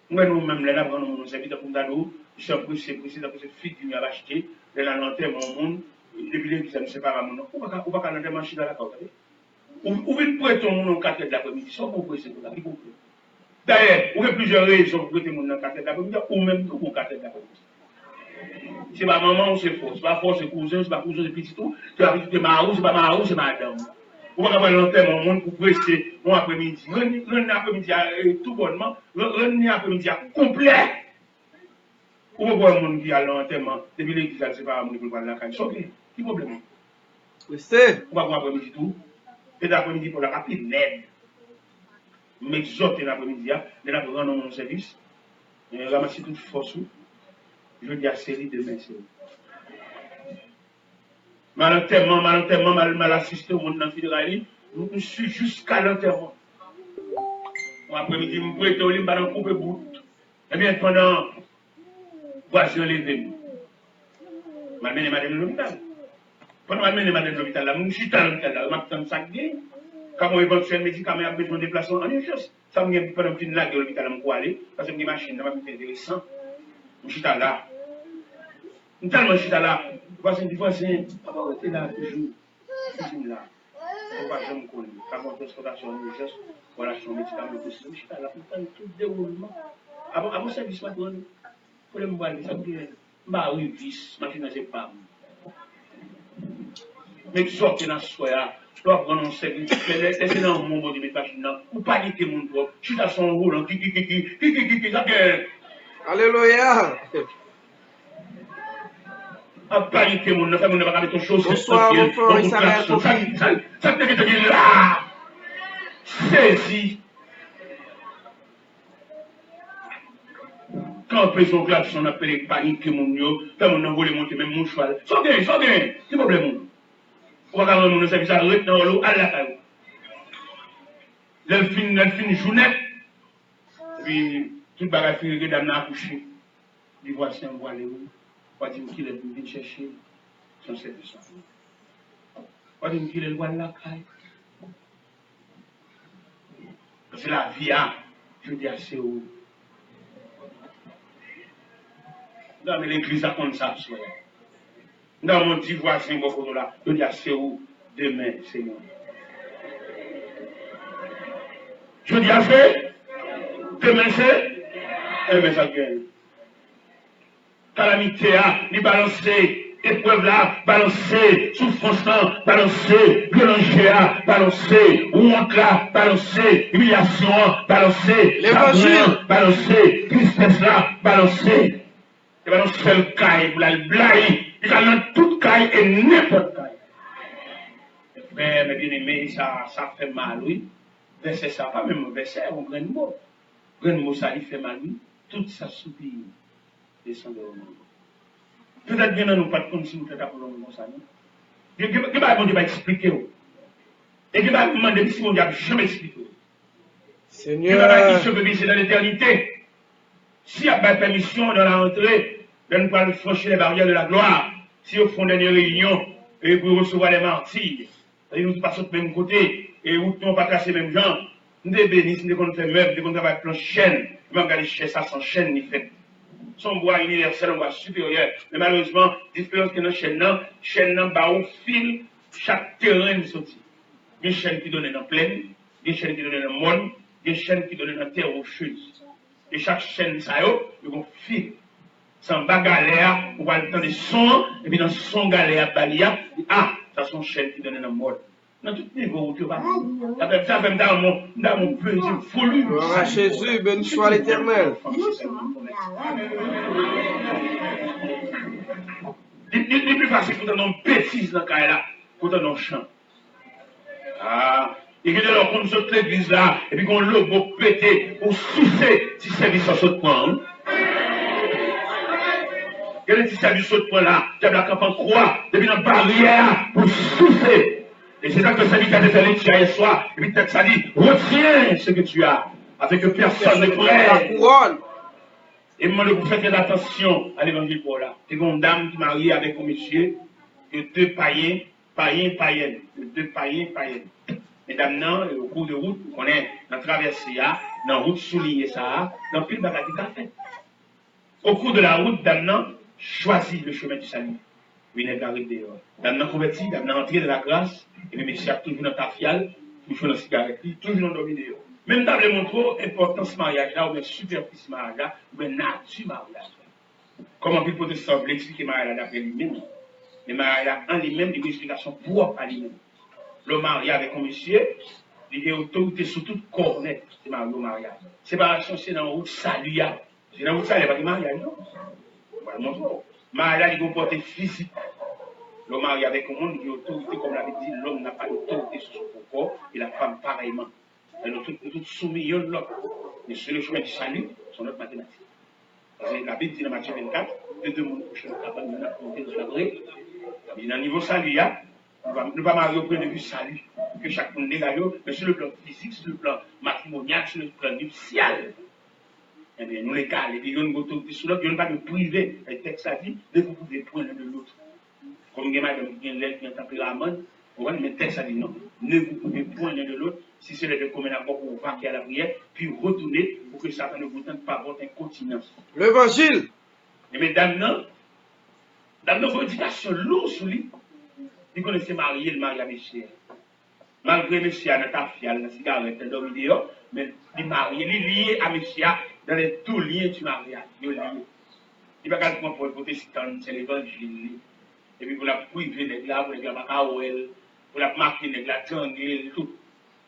nous. Nous-mêmes, là, nous avons un service pour nous. Je suis précis, parce que fille qui m'a acheté, elle a l'enterrement au monde, depuis que ça ne sait pas à mon nom. On va pas l'enterrement chez la côte. Ou vous prêtez ton monde en 4 heures de l'après-midi, sans vous prêter pour la vie. D'ailleurs, vous avez plusieurs raisons pour prêter mon nom en 4 heures de l'après-midi, ou même tout en 4 heures de l'après-midi. C'est pas maman ou c'est faux, c'est pas faux, c'est cousin, c'est pas cousin, c'est petit tout, c'est marou, c'est pas marou, c'est madame. Vous ne pouvez pas l'enterrement au monde pour prêter mon après-midi. Un après-midi tout bonnement, un après-midi complet. Ou vous voyez un monde qui a l'enterrement, depuis l'église, c'est pas un monde qui va la caille. Sauvé, qui problème? Oui, c'est. On va voir après-midi tout. Et l'après-midi pour la rapide, l'aide. Mais j'obtiens l'après-midi, les n'a pas rendre mon service. Ramasser toute force. Je dis à série demain, c'est. Malenterrement, mal assisté au monde dans le fédéral. Je suis jusqu'à l'enterrement. Après-midi, je me prête au lit, je me coupe bout. Et bien, pendant 3 heures, je levé. Je vais amener madame à l'hôpital. Pendant que je vais amener madame à l'hôpital, je suis dans l'hôpital, je m'attends sac de quand on éventuel médicament a besoin de déplacement en urgence. Ça me dit pendant que je suis là à l'hôpital, je vais aller, parce que mes machines, je vais me faire intéressant. Je suis là. Tellement je suis là. Voici, papa, tu es là toujours. Toujours là. Pourquoi je me connais? Avant transportation d'urgence, relation médicament possible. Je suis là pour faire tout déroulement. Avant service maintenant, pour le voir, ça veut dire, bah oui, vis, ma finance pas. Mais tu sors dans ce soir, tu dois prendre un service, laissez dans mon mot de mes pages, ou paniquer mon doigt. Je suis dans son rôle, ça gueule. Alléluia. À paniquer mon frère, mon ne va pas mettre ton chose. Bonsoir, mon frère Isabelle Kofi. Ça te dit là. Saisis. Quand prison classe, on appelle panique mon yo, quand on envoie monter même mon cheval. Sortez, c'est problème. On va avoir mon service à l'autre dans l'eau, à la caille. L'elfine journée, puis toute bagarre finit, dame n'a accouché. Il voit si on voit les roues. On va dire qu'il est venu chercher son service. On va dire qu'il est loin de la caille. C'est la vie, hein. Je dis assez haut. Non, mais l'église a comme ça, soyez. Dans mon petit voisin, beaucoup là, je dis assez haut. Demain, Seigneur. Je dis assez. Demain, c'est. Eh bien, ça gagne. Calamité, il balancer. Épreuve là, balancer, souffrance là, balancer, violence balancer, honte là, balancer, humiliation, balancer, l'évangile, balancer, tristesse là, balancer. Et bien, c'est le caille, le blague, il y a dans toute caille et n'importe caille. Frère, mes bien-aimés, ça fait mal, oui. Verset ça, pas même verset, on grain de mot. Grain de mot, ça lui fait mal, oui. Tout ça soupir, descend de l'homme. Peut-être bien nous pas de compte si nous faisons pour nous comme ça. Que bon Dieu va expliquer. Et que va demander si mon Dieu n'a jamais expliqué. Seigneur. Je veux vivre dans l'éternité. S'il y a pas de permission dans la rentrée, nous pouvons franchir les barrières de la gloire. Si au fond d'une réunion, et pour recevoir les martyrs, et nous passons de même côté, et nous ne pas casser les mêmes gens, nous devons bénir, nous devons faire meubles, nous devons travailler plein de chaînes, nous devons regarder ça sans chaîne ni fait. Son bois universel, un bois supérieur. Mais malheureusement, différence que dans la chaîne, bah, au fil, chaque terrain est sorti. Il y a une chaîne qui donne dans la plaine, il y a une chaîne qui donne dans le monde, il y a une chaîne qui donne dans la terre rocheuse. Et chaque chaîne, ça y est, il y a un fil. C'est un bas galère, on va entendre des sons, et puis dans son galère, balia, ça sont chaînes qui donnent dans le monde. Dans tout niveau où tu vas. Ça fait dans mon plaisir folie. Gloire à Jésus, béni soit l'Éternel. Les plus facile pour donner une bêtise dans le cas là, pour donner un chant. Et que de leur compte sur l'église là, et puis qu'on logo pété, pour soucier si service à ce point. Il y a des services à ce point là, il y a de la campagne croix, depuis une barrière pour soucier. Et c'est ça que le serviteur de faire hier soir, et puis peut-être ça dit, retiens ce que tu as, afin que personne ne prenne. Et moi, vous faites attention à l'évangile pour là. C'est une dame qui est mariée avec un monsieur, et deux païens, païennes. Mesdames, non, au cours de route, vous connaissez, dans la traversée, dans la route soulignée, ça, dans le bagage qui a fait. Au cours de la route, dame, non, choisit le chemin du salut. Oui, n'est pas arrivé. Dame, non, converti, dame, non, entré de la grâce, et le monsieur a toujours dans ta fiale, toujours dans la cigarette, toujours dans le dominé. Même dans le montre, importance mariage-là, ou bien superficie mariage-là, ou bien nature mariage. Comment il peut se expliquer mariage d'après lui-même? Mais mariage en lui-même, il y a une explication propre à lui-même. Le mariage avec un monsieur, il y a autorité sur toute cornette, c'est mariage. Séparation, c'est dans la route salut. C'est dans la route salut, il n'y a pas de mariage, non? Voilà, mon frère. Mariage, il y a une portée physique. Le mariage avec un monde, il y a autorité, comme l'avait dit, l'homme n'a pas d'autorité sur son corps, et la femme pareillement. Nous tous soumis l'un de l'autre. Mais sur le chemin du salut, sont notre mathématique. Parce que la Bible dit dans Matthieu 24, que deux mondes prochains capables de monter de vrai. Et dans le niveau salut, nous ne pas marier au point de vue salut, que chaque monde est là, mais sur le plan physique, sur le plan matrimonial, sur le plan nuptial. Eh bien, nous les calmes, et puis nous avons autorité sur l'autre, nous n'avons pas de privé. Le texte a dit, de vous pouvez point l'un de l'autre. Comme il y a un tempérament, mais le texte a dit non, ne vous pouvez point l'un de l'autre. Si c'est le commun accord pour vous vaquer à la prière, puis retourner pour que Satan ne vous tente pas votre incontinence. L'évangile. Mais dame, faut éducation lourde sur lui. Il connaissait marié, le mari à monsieur. Malgré monsieur, il a fial, la cigarette, il a dormi dehors, mais il est marié, il est lié à monsieur dans les tout liens du mariage. Il est lié. Il va pas prendre pour le protestant, c'est l'évangile. Et puis pour la priver, les gars, pour les gars, pour la marquer, les gars, triangle, tout.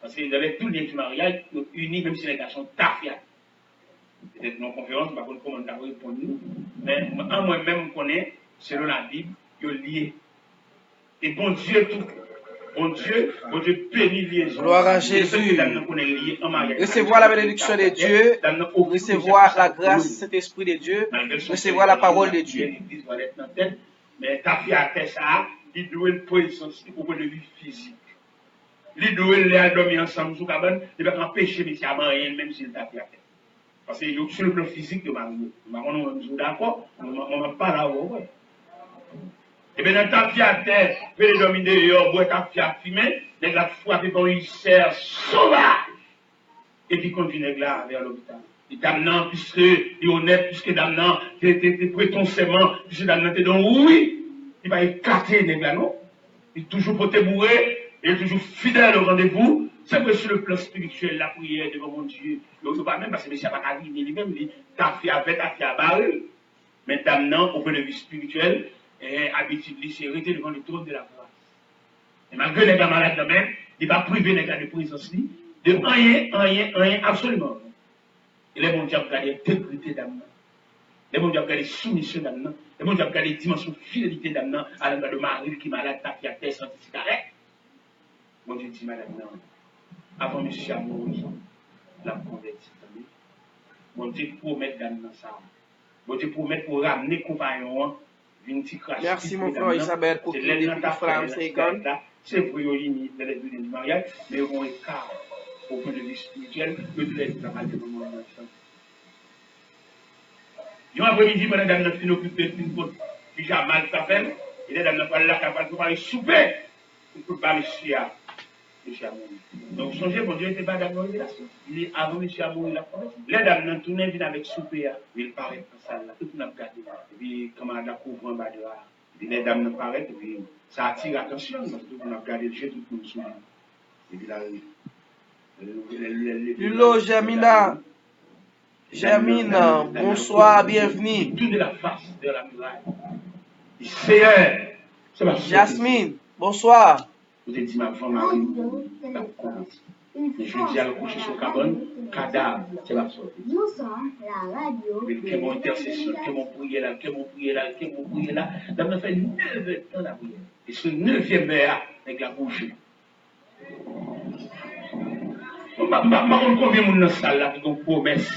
Parce que dans les tout liens du mariage, ils sont unis, même si les gars sont tafias. Peut-être dans la conférence, je ne sais pas comment on répondre, mais moi-même, je connais, selon la Bible, ils sont liés. Et bon Dieu, tout. Bon Dieu bénit les gens. Gloire à Jésus. Recevoir la bénédiction de Dieu, recevoir la grâce du Saint-Esprit de Dieu, recevoir la parole de Dieu. Mais ta fille à terre, ça, il doit une présence au point de vue physique. Il doit aller dormir ensemble sous cabane, il va empêcher monsieur à marier, même s'il t'a fait à terre. Parce que sur le plan physique, il m'a dit, on est d'accord, on ne va pas là-haut. Et bien, dans ta fille à terre, vous allez dormir dehors, boire ta fille à fumer, les gars frappés par une ulcère sauvage. Et puis continue là vers l'hôpital. Et damnant, puisque il est honnête, puisque damnant, t'es prétensément, puisque damnant, t'es donc oui, il va écarter les gars, non? Il est toujours pour te bourrer, il est toujours fidèle au rendez-vous. C'est vrai sur le plan spirituel, la prière devant mon Dieu. Donc, ne pas même parce que monsieur n'a pas arrivé lui-même, ta fille avec ta fille à barrer. Mais damnant, au point de vue spirituel, et habitude, il s'est arrêté devant le trône de la grâce. Et malgré les gars malades de même, il va priver les gars de présence de rien, absolument. Et les bons diables regardent l'intégrité d'âme. Les bons diables regardent soumission d'âme. Les bons diables regardent dimension de fidélité d'âme à l'endroit de Marie qui est malade, qui a fait sans cigarette. Bon Dieu dit, madame, non. Avant monsieur à mourir, la convertie. Bon Dieu promet d'âme dans ça. Bon Dieu promet pour ramener compagnon. Merci mon frère Isabelle pour toutes les petites flammes, c'est pour les limites de l'aide du mariage, mais on écart au point de vue spirituel que de l'aide travail de mon enfant. Yon après-midi, pendant que nous sommes occupés d'une faute, puis j'ai mal fait, et les dames ne sont pas là, capables de parler souper, pour ne pas monsieur à mourir. Donc, songez, mon Dieu n'était pas dans la révélation. Il est avant monsieur à mourir la promesse. Les dames n'ont tourné viennent avec souper, il paraît dans ça là, tout le monde a regardé. Et puis, comment on a couvert en bas de là. Et puis, les dames ne paraissent, et puis, ça attire l'attention, parce que tout le monde a regardé le jeu, tout le monde sourit. Et puis là, Hello, Germine, bonsoir, bienvenue. Tout de la face de la muraille. C'est Jasmine, bonsoir. Vous avez dit ma femme Marie, la convertie. Et je dis à le coucher sur cabane, cadavre, c'est la sortie. Bonsoir, la radio. Que mon intercession, que mon prière là, que mon prière là, que mon prière là. Ça me fait 9 ans la prière. Et ce 9e heure, avec la bouche. Je ne sais pas combien de monde dans la salle là qui ont promesse.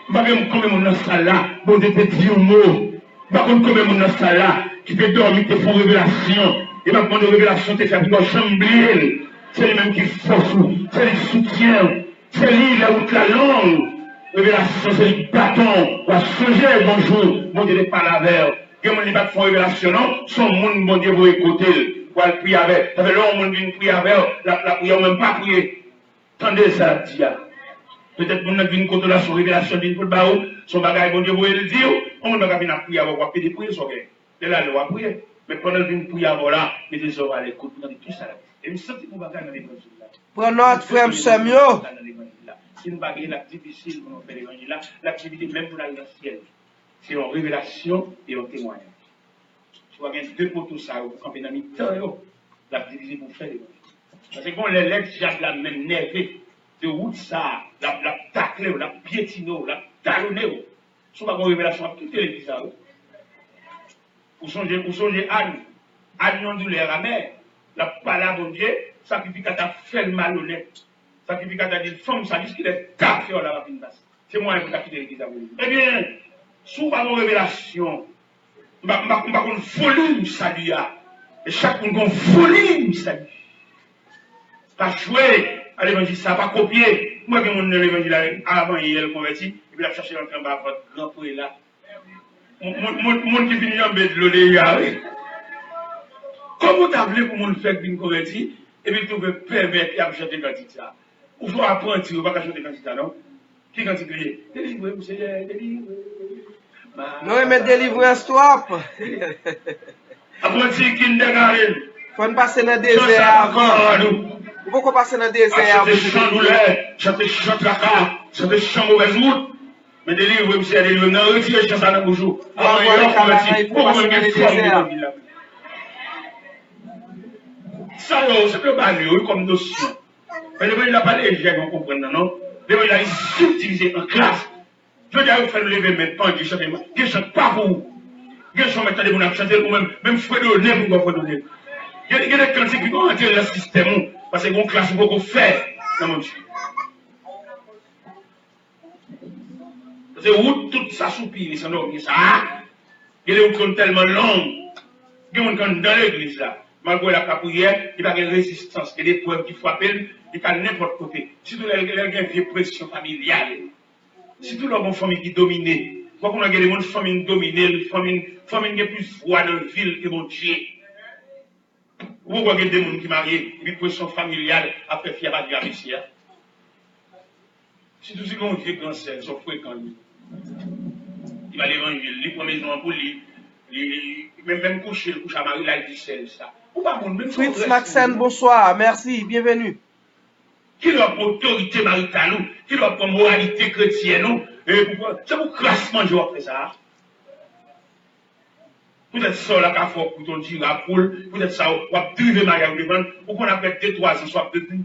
Je ne sais pas combien de monde dans la salle là, bon Dieu te dit un mot. Je ne sais pas combien de monde dans la salle là qui peut dormir, te font révélation. Et ma demande de révélation, te fait pour chambrer. C'est lui même qui force, c'est lui soutien, c'est lui la route la langue. Révélation, c'est lui bâton. Va changer bonjour, mon Dieu, les palavers. Il y a des gens qui font révélation, non? Son monde, mon Dieu, vous écoutez. Pour le prier avec. Ça fait longtemps que mon Dieu prier avec. La prière, même pas prier. Attendez ça, tia. Peut-être mon Dieu, une la son révélation, d'une pour le baou, son bagage, mon Dieu, vous le dire. On va venir prier avec, on va payer des prières, son gars. C'est là, on va prier. Mais pendant que vous priez avant là, mettez les oreilles à l'écoute, vous avez tout ça là. Et vous sentez que vous avez dans l'évangile là. Prends notre frère Samuel. Si nous baguez la difficile pour nous faire l'évangile là, l'activité même pour aller dans le ciel. C'est une révélation et un témoignage. Tu vois bien deux pour tout ça, vous campez dans le temps, la difficile pour faire l'évangile. Parce que quand les lettres, j'ai la même nervée, de route ça, la tacler, la piétiner, la talonner. Si vous avez une révélation à toute l'église là. Vous songez Anne non douleur amère, la parole bon Dieu, sacrifice à ta fait malhonnête, sacrifice à ta dit femme, ça dit qu'il est café à la rapine basse. C'est moi qui ai quitté l'église. Eh bien, sous ma révélation, ma folie, salut, et chaque monde, folie, salut. Pas jouer à l'évangile, ça pas copier. Moi, qui mon l'évangile avant, il est converti, et puis la chercher dans le bas, votre grand pour là. Mon qui finit en bête de l'eau, comment tu as voulu pour mon faire une convertie, et puis tu veux permettre à chanter quand tu ça. Ou faut apprendre, tu ne vas pas chanter quand tu ça, non? Qui quand tu cries, délivrez, vous Seigneur, délivrez. Nous aimons délivrer toi. Après, kindergarten. Faut passer dans le Ça, désert. encore, nous. Pourquoi passer dans le désert? Chanter chant douleur, chanter chant tracas, chanter chant mauvaise route. Mais délivrer, monsieur, délivrer. Non, retirez chant ça dans le bouchon. Avant, il y a un Pourquoi même il faut désert? Ça, c'est le baril, comme notion. Mais le il n'a pas les gens, on comprend, non? Le il a subdivisé en classe. Je veux dire, vous faites lever maintenant, qui chante pas pour vous. Qui chante maintenant, vous chanter vous-même, même fredonner, vous pouvez fredonner. Il y a des cantiques qui vont entrer dans le système, parce que vous classe, vous pouvez faire dans mon Dieu. Parce que où tout ça soupire, ça n'a ça. Il y a des routes tellement longues. Il y a des gens dans l'église là. Malgré la prière, il y a une résistance. Il y a des preuves qui frappent, il y a n'importe côté. Surtout les gens qui ont une pression familiale. Surtout les familles qui dominent. Pourquoi on a des familles dominées, les familles qui ont plus voix dans la ville que mon Dieu. Pourquoi il y a des gens qui marient, une pression familiale après fier à Dieu avec ici. Surtout si on dit grand sel, sont fréquents. Il va l'évangile, il prend maison pour lui. Même coucher, couche à Marie, là, il dit c'est ça. Fritz Maxen, bonsoir, merci, bienvenue. Qui doit pour autorité maritale, qui doit pour moralité chrétienne, c'est pour classement, je vois après ça. Vous êtes ça, là, qu'à faire pour ton tir à poule, vous êtes ça, vous avez drivé Marie devant, ou qu'on a fait 2-3 ans, soit depuis.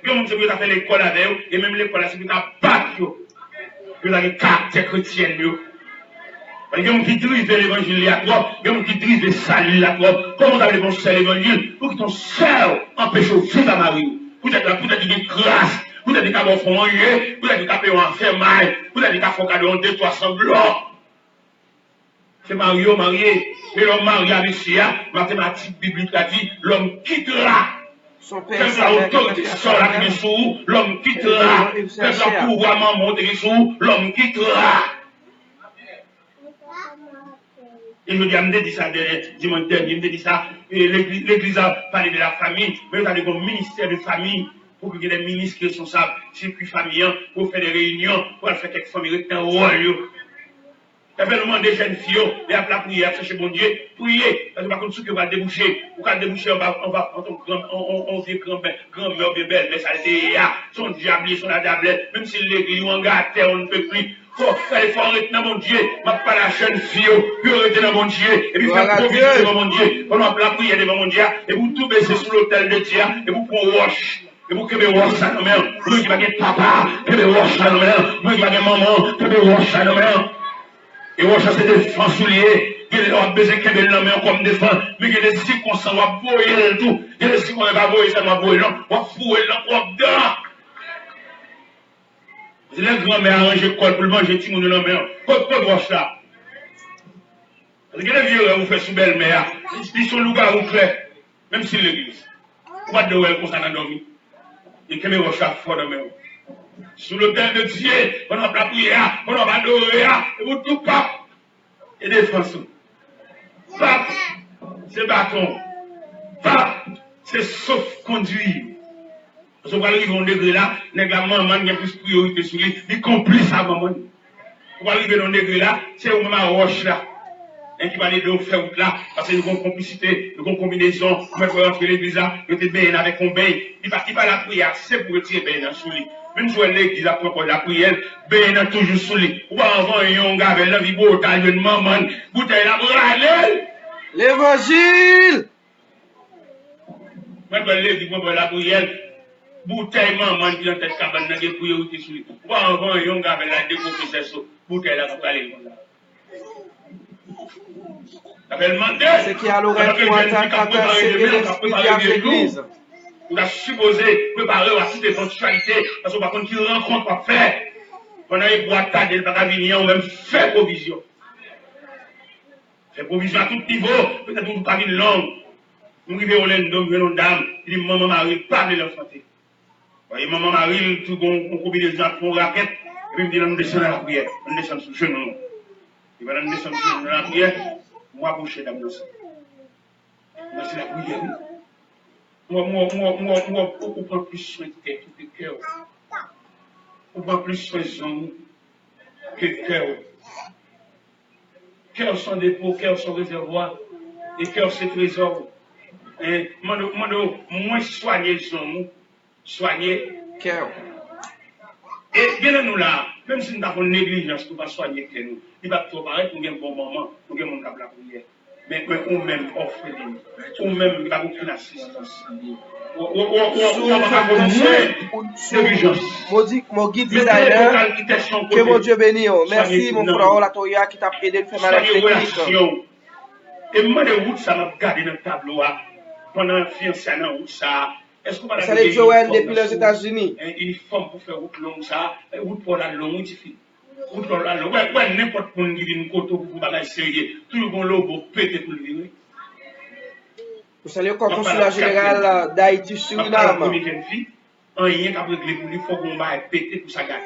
Puis on dit que vous avez fait l'école avec eux, et même l'école, c'est que vous avez battu, vous avez caractère chrétien, il y a des gens qui drivent l'évangile à toi, il y a des gens qui drivent le salut à toi. Comment t'as les bons c'est l'évangile? Pour que ton seul empêche au fils à Marie. Vous êtes là, vous êtes des grâces, vous êtes des cas de fond, vous êtes des cas de enfermage, vous êtes des cas de cadeau en 200-300 blocs. C'est Mario marié. Mais l'homme marié avec Sia, mathématiques bibliques a dit, l'homme quittera. Son père, quand la autorité sort la qui sous, l'homme quittera. Quand le pouvoir monte sous, l'homme quittera. Il me dit ça dimanche dernier, il me dit ça, l'église a parlé de la famille, mais il y a des ministères de famille, pour qu'il y ait des ministres qui sont responsables, circuit familial, pour faire des réunions, pour faire quelques familles qui ont un rôle. Il y a vraiment des jeunes filles, et après la prière, chercher mon Dieu, prier, parce que par contre, ce qui va déboucher, pour qu'elle débouche, on va, on dit grand-mère bébé, mais ça a été, son diable, son diable, même si l'église ou en gâté, on ne peut plus. Il faut arrêter dans mon Dieu, ma pas la jeune fille, puis arrêter dans mon Dieu, et puis faire provision devant mon Dieu, pendant la prière devant mon Dieu, et vous tout baisser sous l'autel de Dieu, et vous prenez wash. Et vous pouvez wash ça dans main, vous qui avez papa, vous pouvez wash ça dans main, vous qui avez maman, vous pouvez wash ça dans main. Et wash ça c'est des francs souliers, il y a des besoin qui dans main comme des francs, mais il y a des circonstances, on va boyer le tout, il y a des circonstances, on va boyer ça, on va boyer non, on va fouiller là, on va dedans. C'est la grand-mère arrange l'école pour le manger, tout le monde dans la main. Pourquoi wash ça? Parce que les vieux, vous faites sous belle-mère, ils sont loups-garous clairs, même si l'église. Vous ne pouvez pas dormir comme ça dans dormir. Et que mes wash ça fort dans la main. Sous le terre de Dieu, on a la prière, on va adorer, et vous tout pape. Et des Français. Pape, c'est bâton. Pape, c'est sauf conduire. Parce que vous arrivez à un degré là, la maman qui a plus de priorité sur lui, il complice à maman. Vous arrivez à un degré là, c'est au moment roche là. Et qui va aller de faire route là, parce qu'il y a une complicité, une combinaison, vous pouvez rentrer l'église là, vous êtes bien avec un bain. Il va la prière, c'est pour retirer bien sous lui. Même si l'église a propos la prière, bien toujours sous lui. Ou avant un gars avec la vie bouteille de maman, bouteille la brûlée. L'évangile! Même l'église pour la prière, bouteille maman qui est dans cette cabane, n'a pas priorité sous lui. Ou avant un gars avec la découpée, bouteille la brûlée. Ce qui a l'oreille pour entendre, c'est l'esprit qui a l'église. On a supposé préparer à toute éventualité, parce qu'on va contre qui rencontre pas faire. On a une boîte à des venir, on même fait provision. Fait provision à tout niveau, peut-être qu'on pas une langue. Nous arrivons au l'homme, une dame, il dit maman Marie, parle de l'enfant. Vous voyez, maman Marie, tout on combinaison pour raquette, et puis il me dit, nous descendons à la prière, on descend sur le genou. Il va nous descendre sur la prière. Moi, boucher dame dans ça. C'est la prière. Moi, on prend plus soin de tête que de cœur. On prend plus soin de son que de cœur. Cœur sans dépôt, cœur sans réservoir, et cœur sans trésor. Et moins soigner son soigner. Cœur. Et bien nous là, même si nous avons une négligence pour ne pas soigner que nous, il va trop paraître pour un bon moment, pour un bon cap la prière. Mais ou même offre ou même il va aucune assistance. Mon guide designer, que mon Dieu bénisse. Merci mon frère Latoya qui t'a aidé à faire la technique. Et moi de route ça m'a gardé dans le tableau pendant fiancé dans route ça. Est-ce qu'on va Salut Joël depuis les États-Unis. Une forme pour faire route longue ça, route pour la longue difficile. Route pour la longue. Ouais, n'importe qui qui vient côté pour bagage sérieux, tout le monde lobo pété pour le virer. Vous saluez comme consulat général d'Haïti Suriname. Une jeune fille, rien qu'après régler pour lui, il faut qu'on va péter pour ça gagne.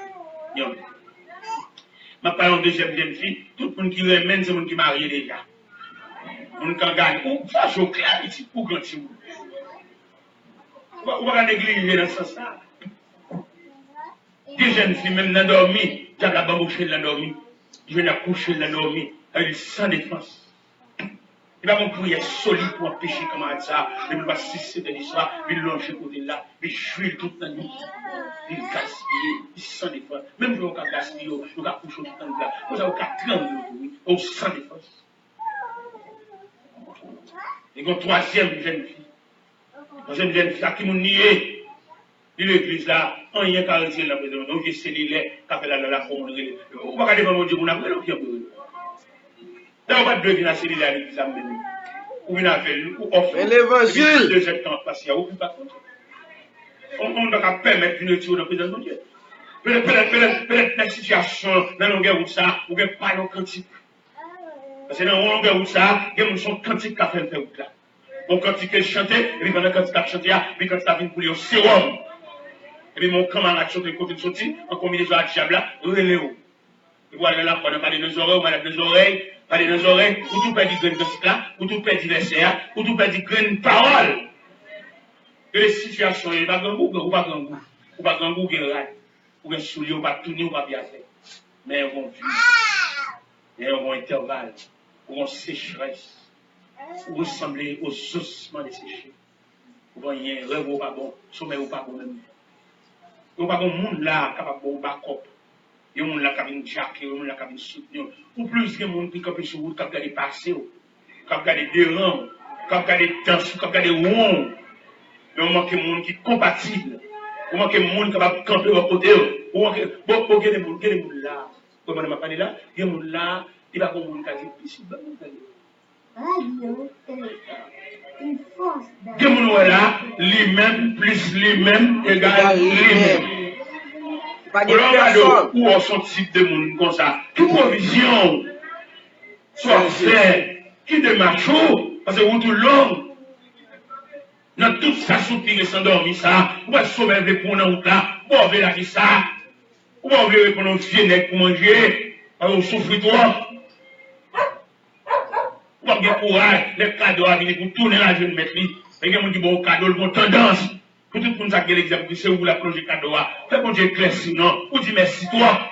Ma parole de deuxième jeune fille, tout le monde qui remène, c'est le monde qui marie déjà. On can gagne. Ou ça, je clair ici pour grandir. On va négliger dans ce sens-là. Des jeunes filles, même dans dormi, tu as la bambouche de la dormi, je viens coucher de la dormi, avec sans défense. Il va prier solide pour empêcher comment ça, il va cesser de l'histoire, il longe côté là, il chuile toute la nuit, il gaspille, il sans défense. Même si on a gaspillé, on a couché tout le temps là, on a 4 ans, on sans défense. Et une troisième jeune fille. Troisième jeune fille qui m'a nié. L'église là, on rien qu'à retirer la maison. Donc, j'ai cellulaire, qui fait la commande. On va regarder mon Dieu, on a pris le pied. Là, on va devenir la cellulaire à l'église. Ou bien faire, ou offrir. L'évangile. Deuxième temps, parce qu'il n'y a aucun patron. On ne va pas permettre une retour dans le président de Dieu. Peut-être la situation, dans la longueur où ça, ou bien pas nos cantiques. Parce que dans la longueur où ça, il y a son cantique qui a fait le route là. Mon cantique qu'elle chantait, et puis pendant quand il a chanté, puis quand il a venu pour lui au sérum. Et puis mon camarade chante le côté de sortie, en combinaison à diable là, reléo. Et voilà là, on a parlé des oreilles, on a des oreilles, parler des oreilles, ou tout perd du grain cantique là, ou tout perd du verset, ou tout perd du grain parole. Et les situations, il n'y a pas grand goût, ou pas grand goût, ou pas grand goût, ou un soulier, ou pas tourner, ou pas bien faire. Mais ils vont vivre. Et ils vont intervalle, ou vont sécheresse. Ou ressembler aux ossements desséchés. Ou voyez, rêve ou pas bon, sommeil ou pas bon même. Ou pas bon, monde là, capable de backup. Il y a un monde là qui a une jaquette, il y a un monde là qui a une soutenue. Ou plus, il y a un monde qui a sur route, qui a regardé passer, qui a regardé des rangs, qui a regardé danse, qui a regardé rond. Mais on manque un monde qui est compatible. On manque un monde qui est capable de camper au côté. On manque bon, il y a des monde là. Comme on m'a parlé là, il y a un monde là, il va avoir un monde qui a dit, ici, Radio est une force que mon là, lui-même plus lui-même égale lui-même. Pas de personne. Où on son type de monde comme ça? Qui provision soit fait, qui de macho, parce que vous tout long, dans toute sa soupir et s'endormir ça, ou va sauver pour nous là, ou va la vie ça, ou va pour nous vieux pour manger, ou souffrir toi. Ou pas de courage, les cadeaux à venir pour tourner la jeune maître. Et il y a des bon cadeau, bon tendance. Pour tout le monde qui a l'exemple, c'est où la plongée cadeau. Fais bon Dieu clair sinon. Ou dis merci toi.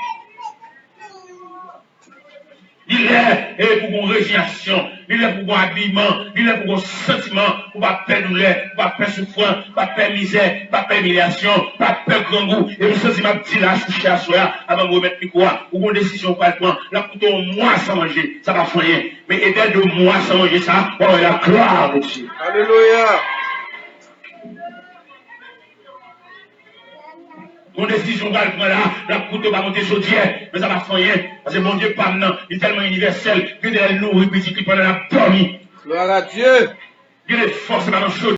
Il est pour une résignation, il est pour un habillement, il est pour un sentiment, pour pas peur douleur, pour pas peur souffrance, pas peur misère, pas peur humiliation, pas peur grand goût. Et vous sentez ma petite là, coucher à soi, avant de remettre quoi, ou une décision pas le point, là pour ton mois sans manger, ça va faire rien. Mais aider de mois sans manger ça, on va la gloire de Dieu. Alléluia. Mon décision va le prendre là, la coûte va monter sur Dieu, mais ça va faire rien. Parce que mon Dieu, pas maintenant, il est tellement universel, que de la nourrir, petit, qui pendant la dormir. Gloire à Dieu. Il est force dans la chose.